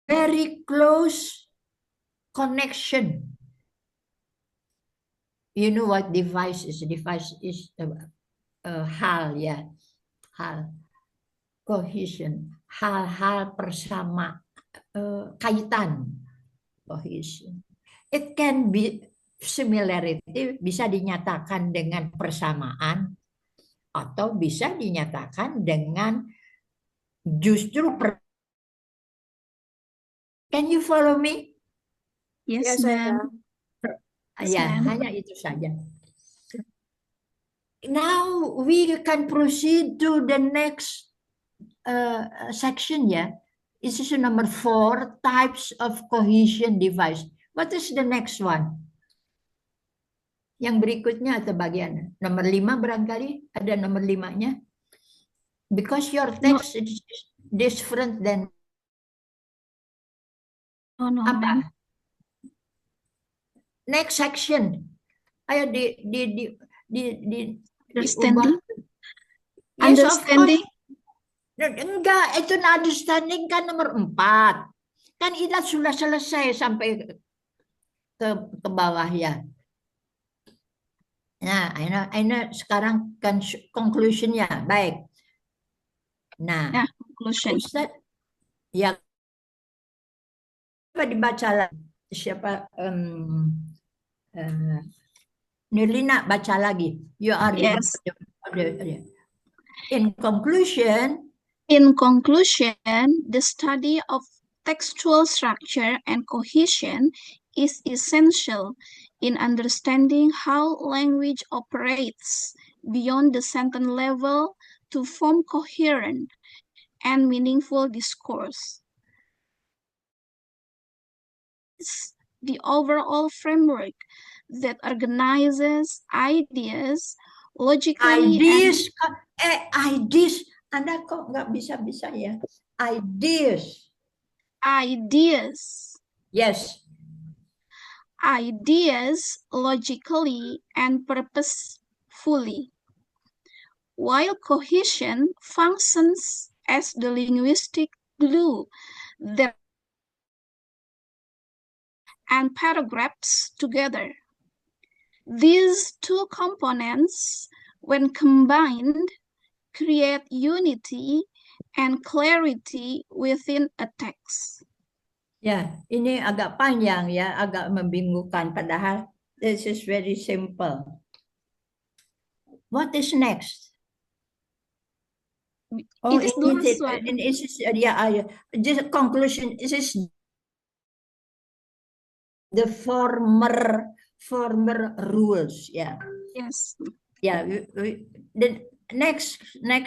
Speaker 1: very close connection. You know what device is? Device is hal ya, hal. Cohesion, hal-hal bersama, kaitan. Cohesion. It can be similarity, bisa dinyatakan dengan persamaan atau bisa dinyatakan dengan justru Can you follow me?
Speaker 2: Yes, ma'am.
Speaker 1: Ya, hanya itu saja. Now we can proceed to the next section ya. This is number 4, types of cohesion device. What is the next one? Yang berikutnya atau bagian nomor 5 barangkali ada nomor 5-nya. Because your text is different than
Speaker 2: Oh no,
Speaker 1: Apa?
Speaker 2: ma'am.
Speaker 1: Next section. Ayo diubah.
Speaker 2: Understanding.
Speaker 1: Yes, of course.
Speaker 2: Understanding.
Speaker 1: Enggak, itu understanding kan nomor 4. Kan Ida sudah selesai sampai ke bawah ya. Nah, Aina sekarang kan conclusion-nya. Baik. Nah,
Speaker 2: Nah, conclusion.
Speaker 1: Ustaz, ya coba dibaca lagi. Siapa? Nirlina baca lagi. You are
Speaker 2: Yes.
Speaker 1: In conclusion,
Speaker 2: In conclusion, the study of textual structure and cohesion is essential in understanding how language operates beyond the sentence level to form coherent and meaningful discourse. It's the overall framework that organizes ideas logically
Speaker 1: ideas, ideas. Anda kok nggak bisa ya? Ideas.
Speaker 2: Ideas.
Speaker 1: Yes.
Speaker 2: Ideas logically and purposefully, while cohesion functions as the linguistic glue that and paragraphs together. These two components, when combined, create unity and clarity within a text.
Speaker 1: Ya, ini agak panjang ya, agak membingungkan. Padahal this is very simple. What is next? Oh,
Speaker 2: It is the last one.
Speaker 1: Just conclusion. This is the former rules. Yeah.
Speaker 2: Yes.
Speaker 1: Yeah. The next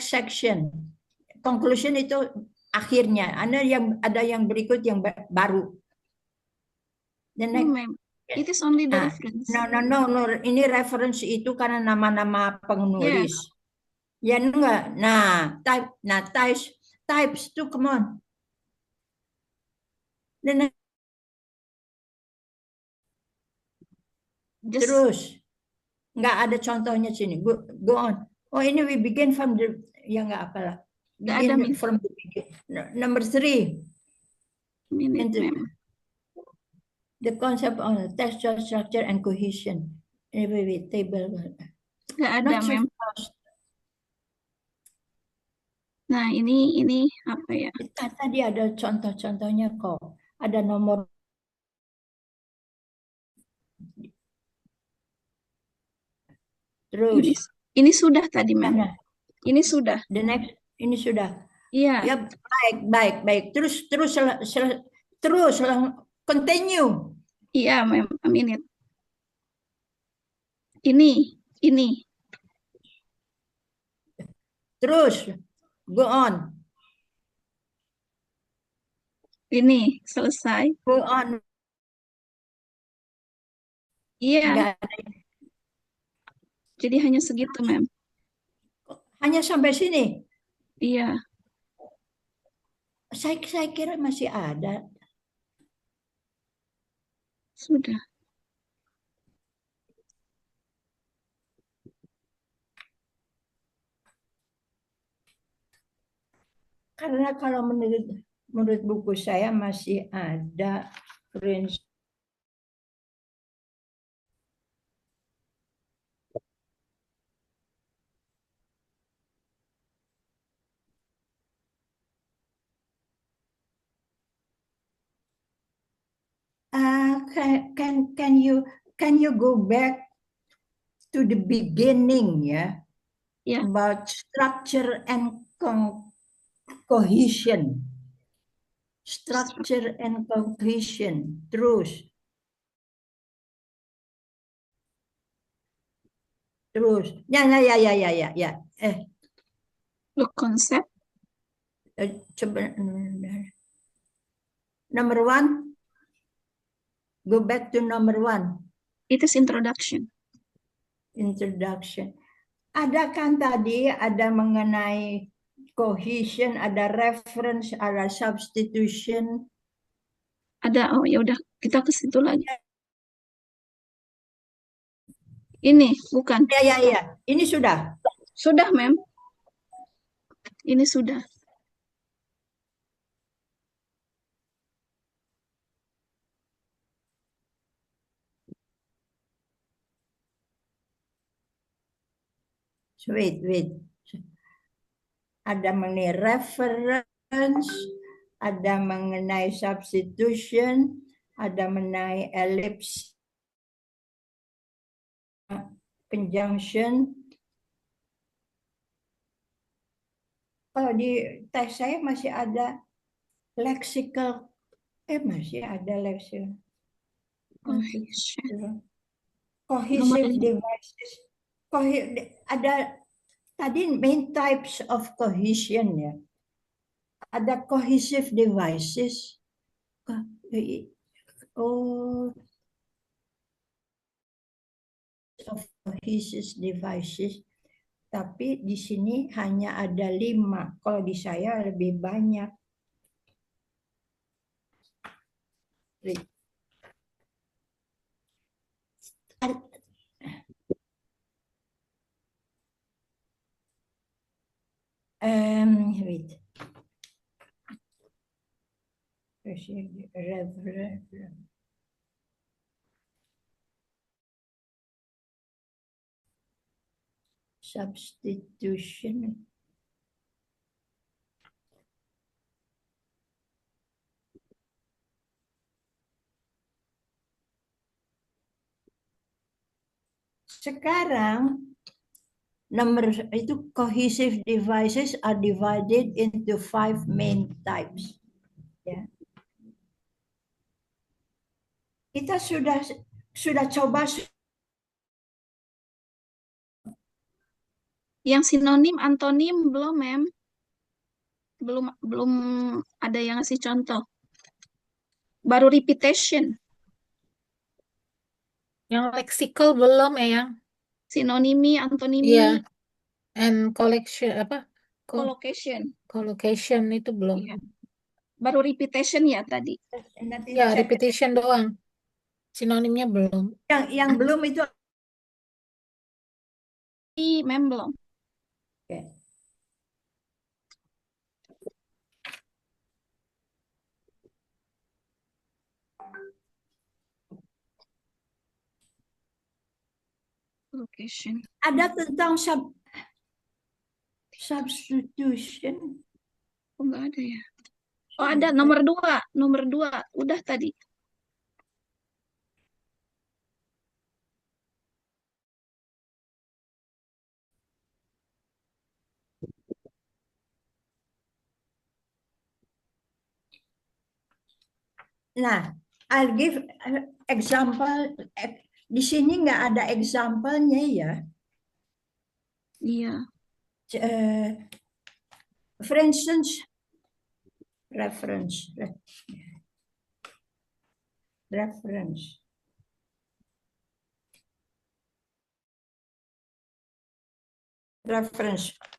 Speaker 1: section. Conclusion itu akhirnya. Ada yang berikut yang baru. The
Speaker 2: No,
Speaker 1: next.
Speaker 2: ma'am. It is only the reference.
Speaker 1: No. Ini reference itu karena nama-nama penulis. Ya enggak. Nah, types tuh, come on. Terus. Enggak ada contohnya sini. Go on. Oh, ini we begin from the, ya enggak apalah. Begin from the beginning. Number 3. The concept of textual structure and cohesion. Wait, table.
Speaker 2: Enggak ada, ma'am. Nah, ini apa ya?
Speaker 1: Tadi ada contoh-contohnya kok. Ada nomor. Terus.
Speaker 2: Ini sudah tadi, ma'am. Ini sudah.
Speaker 1: The next, ini sudah.
Speaker 2: Iya.
Speaker 1: Ya, baik. Terus continue.
Speaker 2: Iya, ma'am. A minute. Ini.
Speaker 1: Terus, go on.
Speaker 2: Ini selesai.
Speaker 1: Go on.
Speaker 2: Iya. Jadi hanya segitu, ma'am.
Speaker 1: Hanya sampai sini?
Speaker 2: Iya.
Speaker 1: Saya kira masih ada.
Speaker 2: Sudah.
Speaker 1: Karena kalau menurut buku saya masih ada prinsip. Can you go back to the beginning, ya?
Speaker 2: Yeah.
Speaker 1: About structure and cohesion. Structure and cohesion. Terus. Ya.
Speaker 2: Look, concept.
Speaker 1: Coba. Number 1. Go back to number 1.
Speaker 2: It is introduction.
Speaker 1: Introduction. Ada kan tadi ada mengenai cohesion, ada reference, ada substitution.
Speaker 2: Ada, oh ya udah, kita ke situ lagi. Ini bukan.
Speaker 1: Ya. Ini sudah.
Speaker 2: Sudah, Mem. Ini sudah.
Speaker 1: Wait. Ada mengenai reference, ada mengenai substitution, ada mengenai ellipse, conjunction. Kalau di tes saya masih ada lexical, masih ada lexical. Cohesive devices. Ada tadi main types of cohesion ya. Ada cohesive devices. Of cohesive devices. Tapi di sini hanya ada 5. Kalau di saya lebih banyak. Wait. Substitution. Sekarang nomor itu cohesive devices are divided into 5 main types. Ya. Kita sudah coba.
Speaker 2: Yang sinonim, antonim belum, Mem. Belum ada yang ngasih contoh. Baru repetition.
Speaker 8: Yang lexical belum, Eyang.
Speaker 2: Sinonimi, antonimi.
Speaker 8: Iya. And collection apa?
Speaker 2: Collocation.
Speaker 8: Collocation itu belum.
Speaker 2: Iya. Baru repetition ya tadi.
Speaker 8: Ya, repetition doang. Sinonimnya belum.
Speaker 1: Yang belum itu
Speaker 2: Mem belum.
Speaker 1: Okay.
Speaker 2: Location.
Speaker 1: Ada tentang substitution.
Speaker 2: Oh, enggak ada ya. Oh, ada nomor 2. Udah tadi.
Speaker 1: Nah, I'll give example. Di sini nggak ada example-nya ya.
Speaker 2: Iya.
Speaker 1: For instance, reference.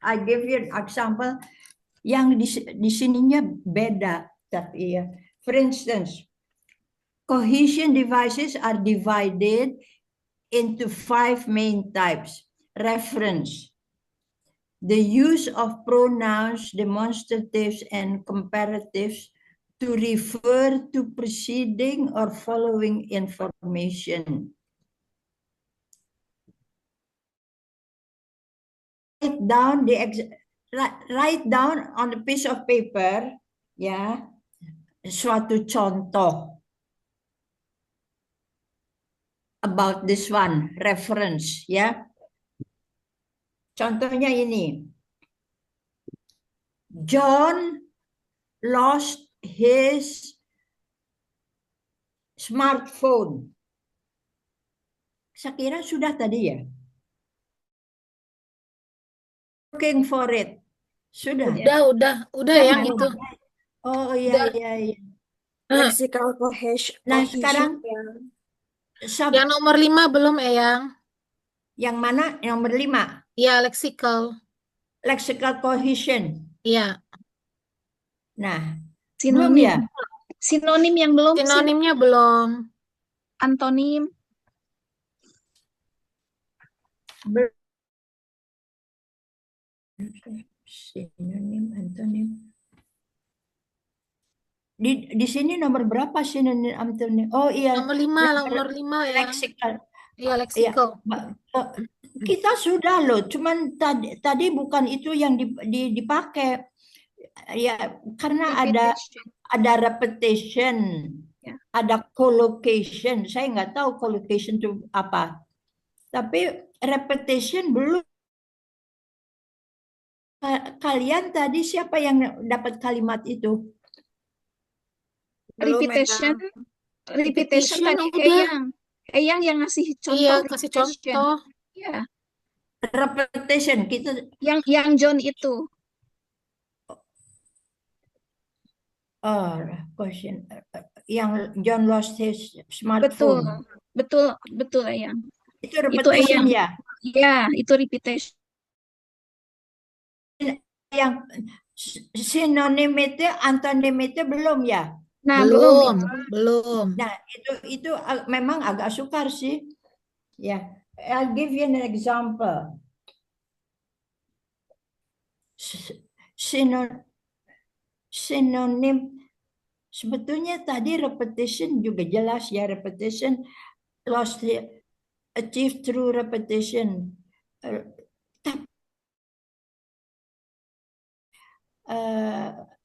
Speaker 1: I give you an example yang di sininya beda tapi ya. For instance, cohesion devices are divided into 5 main types. Reference. The use of pronouns, demonstratives, and comparatives to refer to preceding or following information. Write down on a piece of paper, ya, suatu contoh about this one, reference, ya. Contohnya ini. John lost his smartphone. Saya kira sudah tadi ya. Looking for it. Sudah.
Speaker 8: Udah yang itu.
Speaker 1: Oh iya.
Speaker 6: Lexical cohesion.
Speaker 1: Nah, sekarang
Speaker 8: yang nomor 5 belum, Eyang.
Speaker 1: Yang mana? Yang nomor 5?
Speaker 8: Iya, lexical.
Speaker 1: Lexical cohesion.
Speaker 8: Iya.
Speaker 1: Nah,
Speaker 2: sinonim.
Speaker 1: belum ya?
Speaker 2: Sinonim yang belum,
Speaker 8: Sinonimnya belum.
Speaker 2: antonim.
Speaker 1: Ber- Sinonim, antonim. Di sini nomor berapa sinonim, antonim? Oh iya,
Speaker 8: Nomor 5 ya.
Speaker 1: leksikal.
Speaker 8: Iya,
Speaker 1: Iya,
Speaker 8: leksikal.
Speaker 1: kita sudah loh, cuman tadi bukan itu yang dipakai. Ya, karena ada repetition,
Speaker 2: Ya.
Speaker 1: ada collocation. Saya nggak tahu collocation itu apa. Tapi repetition belum. Kalian tadi siapa yang dapat kalimat itu?
Speaker 6: Belum,
Speaker 2: Repetition,
Speaker 6: Eyang.
Speaker 2: repetition tadi
Speaker 8: udah.
Speaker 2: Eyang yang ngasih contoh
Speaker 8: Iya, kasih
Speaker 2: repetition.
Speaker 8: contoh.
Speaker 2: Ya,
Speaker 1: Repetition kita
Speaker 2: yang John itu.
Speaker 1: question yang John lost his
Speaker 2: Betul,
Speaker 1: smartphone.
Speaker 2: betul Eyang.
Speaker 1: Itu
Speaker 2: Itu
Speaker 1: repetition
Speaker 2: Eyang.
Speaker 1: ya.
Speaker 2: Ya, itu repetition.
Speaker 1: Yang sinonim itu, antonim itu belum ya.
Speaker 2: Nah,
Speaker 8: Belum.
Speaker 1: Nah, itu memang agak sukar sih. Ya, I'll give you an example. Sinonim sebetulnya tadi repetition juga jelas ya, repetition lost achieved through repetition.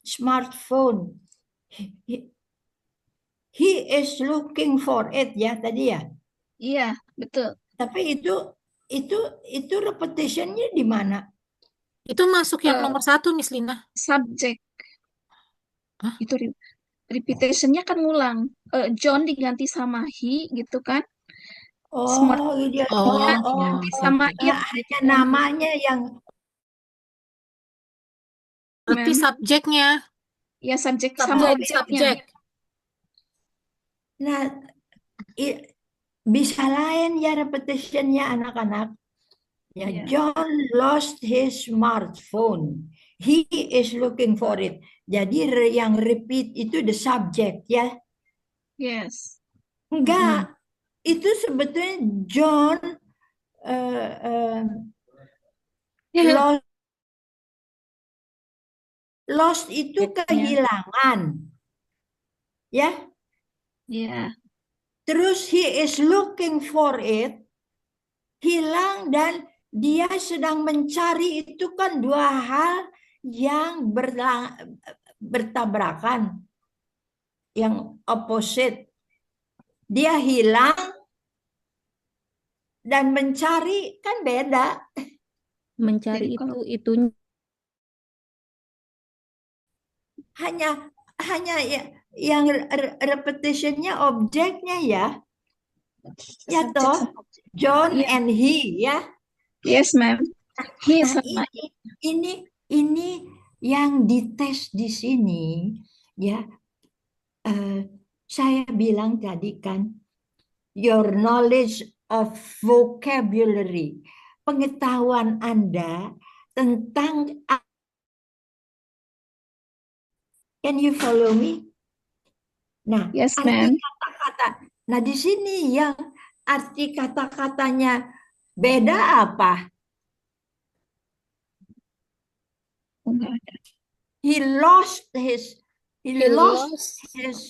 Speaker 1: Smartphone. He is looking for it ya tadi ya.
Speaker 2: Iya, betul.
Speaker 1: Tapi itu repetitionnya di mana?
Speaker 8: Itu masuk yang nomor 1, Miss Lina.
Speaker 2: Subject.
Speaker 8: Hah?
Speaker 2: Itu repetitionnya kan ngulang. John diganti sama he gitu kan.
Speaker 1: Dia
Speaker 2: diganti sama it.
Speaker 1: Hanya namanya yang
Speaker 8: berarti subjeknya.
Speaker 2: Ya, subjek sama
Speaker 8: Subjek.
Speaker 1: Nah, bisa lain ya repetitionnya anak-anak. Ya,
Speaker 2: Iya.
Speaker 1: John lost his smartphone. He is looking for it. Jadi yang repeat itu the subject ya.
Speaker 2: Yes.
Speaker 1: Enggak. Itu sebetulnya John lost itu kehilangan. Ya.
Speaker 2: Yeah.
Speaker 1: Terus he is looking for it. Hilang dan dia sedang mencari, itu kan dua hal yang bertabrakan. Yang opposite. Dia hilang dan mencari kan beda.
Speaker 3: Mencari itu
Speaker 1: hanya yang repetitionnya objeknya ya. Ya toh, John and he ya.
Speaker 2: Yes, ma'am.
Speaker 1: Nah, ini yang dites di sini ya. Saya bilang tadi kan, your knowledge of vocabulary, pengetahuan Anda tentang. Can you follow me? Nah,
Speaker 2: yes,
Speaker 1: arti kata-kata. Nah, di sini yang arti kata-katanya beda apa? He lost his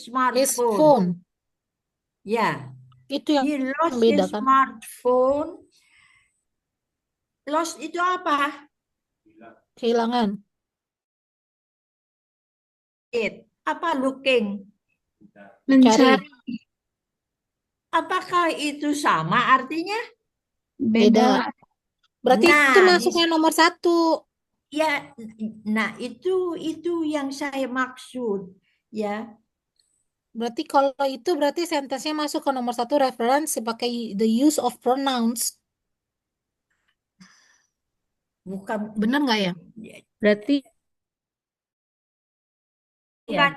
Speaker 1: smartphone. Ya.
Speaker 8: Itu yang
Speaker 1: He lost
Speaker 8: beda
Speaker 1: his
Speaker 8: kan?
Speaker 1: smartphone. Lost itu apa?
Speaker 8: Kehilangan.
Speaker 1: Apa looking?
Speaker 2: Mencari.
Speaker 1: Apakah itu sama artinya?
Speaker 2: Beda.
Speaker 8: Berarti itu masuknya nomor 1.
Speaker 1: Ya, nah itu yang saya maksud, ya.
Speaker 8: Berarti kalau itu berarti sentence-nya masuk ke nomor 1 reference pakai the use of pronouns.
Speaker 1: Bukan.
Speaker 8: Bener nggak ya?
Speaker 3: berarti
Speaker 1: Bukan.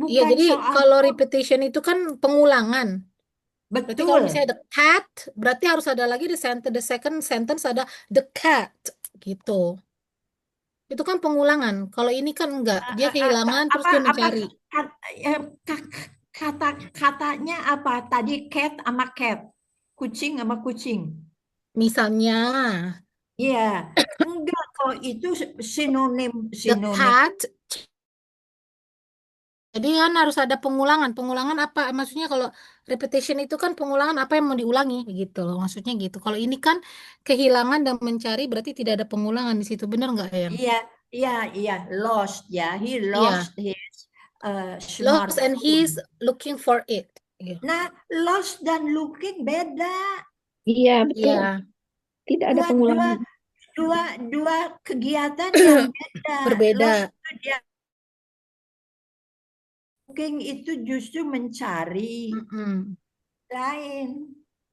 Speaker 8: Iya, jadi kalau repetition itu kan pengulangan. Berarti kalau
Speaker 1: Betul.
Speaker 8: misalnya the cat, berarti harus ada lagi the second sentence ada the cat gitu. Itu kan pengulangan. Kalau ini kan enggak. Dia
Speaker 1: Ka-
Speaker 8: kehilangan terus
Speaker 1: apa
Speaker 8: dia
Speaker 1: apa
Speaker 8: mencari.
Speaker 1: kata-katanya apa tadi? Cat sama cat, kucing sama kucing.
Speaker 8: Misalnya,
Speaker 1: Iya, enggak kalau itu sinonim
Speaker 8: the cat. Jadi kan harus ada pengulangan. Pengulangan apa? Maksudnya kalau repetition itu kan pengulangan apa yang mau diulangi gitu loh. Maksudnya gitu. Kalau ini kan kehilangan dan mencari berarti tidak ada pengulangan di situ. Benar nggak, Eyang?
Speaker 1: Iya, lost ya. He
Speaker 8: Iya.
Speaker 1: lost his
Speaker 8: Lost and he's
Speaker 1: smartphone.
Speaker 8: looking for it. Iya.
Speaker 1: Nah, lost dan looking beda.
Speaker 3: Iya, betul.
Speaker 8: Iya.
Speaker 3: Tidak ada
Speaker 1: Dua
Speaker 3: pengulangan.
Speaker 1: dua kegiatan yang beda.
Speaker 8: Berbeda.
Speaker 1: Lost itu dia, looking itu justru mencari lain.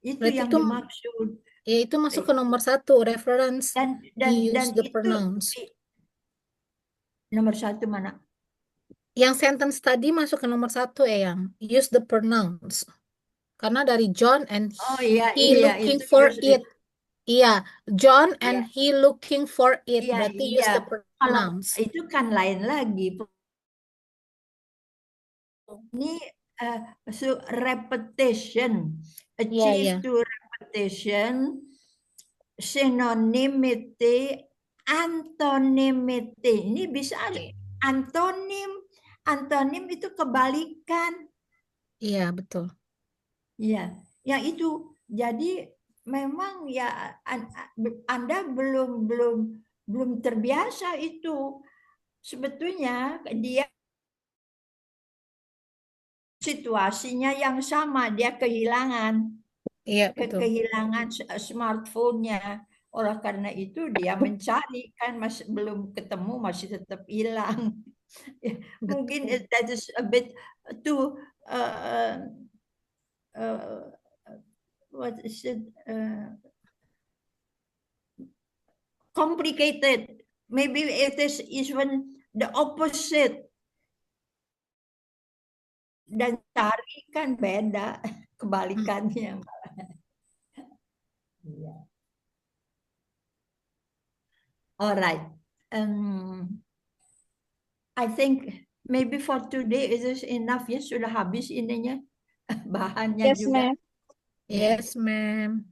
Speaker 1: Itu
Speaker 8: Berarti
Speaker 1: yang
Speaker 8: itu
Speaker 1: dimaksud.
Speaker 8: ya itu masuk ke nomor 1, reference.
Speaker 1: Dan
Speaker 8: He use the
Speaker 1: itu
Speaker 8: pronouns.
Speaker 1: nomor 1 mana?
Speaker 8: Yang sentence tadi masuk ke nomor 1, Eyang. Use the pronouns. Karena dari John and
Speaker 1: Oh iya,
Speaker 8: he looking
Speaker 1: itu
Speaker 8: for
Speaker 1: use
Speaker 8: it. Iya, John and
Speaker 1: Iya.
Speaker 8: he looking for it.
Speaker 1: Iya,
Speaker 8: Berarti use the
Speaker 1: Kalau
Speaker 8: pronouns.
Speaker 1: itu kan lain lagi. Ini repetition, achieve
Speaker 8: Iya.
Speaker 1: to repetition, synonymity, antonymity. Ini bisa antonim itu kebalikan.
Speaker 8: Iya, betul.
Speaker 1: Ya, yang itu. Jadi memang ya Anda belum terbiasa itu. Sebetulnya dia situasinya yang sama, dia kehilangan.
Speaker 8: Iya, betul.
Speaker 1: Kehilangan smartphone-nya. Oleh karena itu dia mencari, kan masih belum ketemu, masih tetap hilang. Mungkin that is a bit too what is it, complicated. Maybe it is even the opposite. Dan cari kan beda, kebalikannya. Yeah. All right. I think maybe for today it is enough ya, sudah habis ininya bahannya
Speaker 3: Yes,
Speaker 1: juga.
Speaker 3: ma'am.
Speaker 8: Yes, ma'am.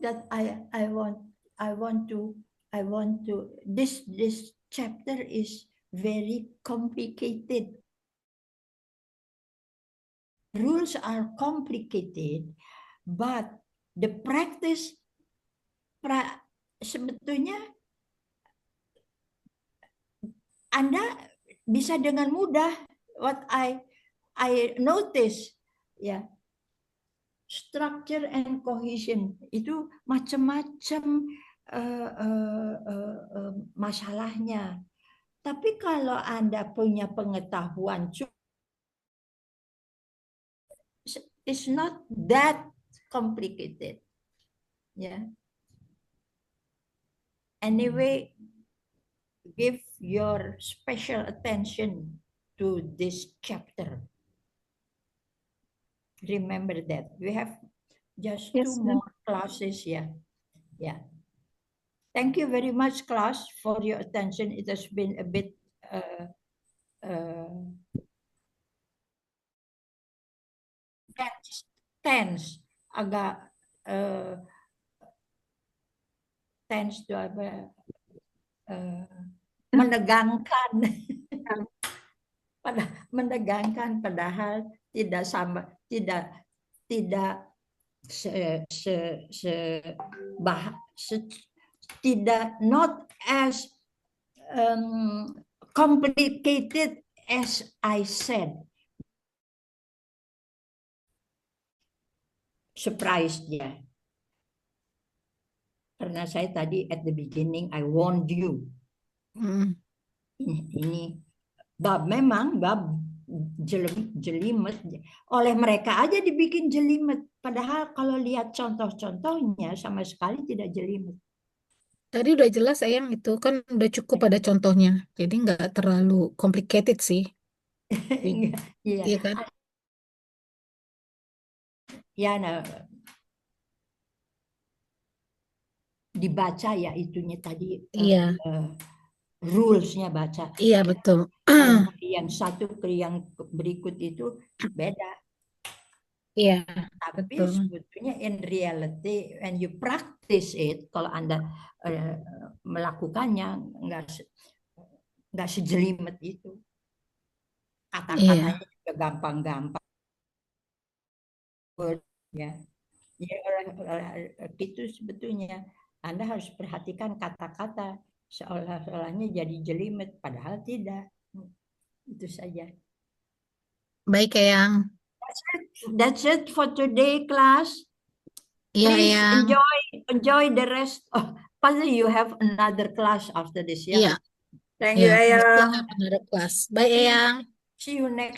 Speaker 1: That I want to this chapter is very complicated. Rules are complicated, but the practice sebetulnya Anda bisa dengan mudah. What I notice ya, structure and cohesion itu macam-macam masalahnya. Tapi kalau Anda punya pengetahuan, it's not that complicated. Yeah. Anyway, give your special attention to this chapter. Remember that we have just
Speaker 3: Yes,
Speaker 1: 2
Speaker 3: ma'am.
Speaker 1: more classes. Yeah. Thank you very much, class, for your attention. It has been a bit tense, agak tense itu apa? Menegangkan. Menegangkan, padahal tidak sama, tidak tidak not as complicated as I said. Surprised ya. Karena saya tadi at the beginning I warned you. Ini bab memang bab jelimet. Oleh mereka aja dibikin jelimet. Padahal kalau lihat contoh-contohnya sama sekali tidak jelimet.
Speaker 8: Tadi udah jelas, Eyang, itu kan udah cukup ada contohnya. Jadi nggak terlalu complicated sih. Iya kan?
Speaker 1: Ya, nah, dibaca ya itunya tadi.
Speaker 8: Iya.
Speaker 1: rulesnya baca.
Speaker 8: Iya, betul.
Speaker 1: Karena yang satu ke yang berikut itu beda.
Speaker 8: Iya,
Speaker 1: Tapi
Speaker 8: betul.
Speaker 1: sebetulnya in reality, when you practice it, kalau Anda melakukannya, nggak sejelimet itu. Kata-katanya
Speaker 8: Iya.
Speaker 1: juga gampang-gampang. Ya. Ya, itu sebetulnya Anda harus perhatikan kata-kata seolah-olahnya jadi jelimet, padahal tidak. Itu saja.
Speaker 8: Baik, Eyang.
Speaker 1: That's it for today, class.
Speaker 8: Iya,
Speaker 1: Please
Speaker 8: Eyang.
Speaker 1: enjoy the rest. Oh, pasti you have another class after this,
Speaker 8: Iya.
Speaker 1: yeah.
Speaker 6: Thank you,
Speaker 8: Iya, we still
Speaker 6: Ayang.
Speaker 8: have another class. Bye, Eyang.
Speaker 1: See you next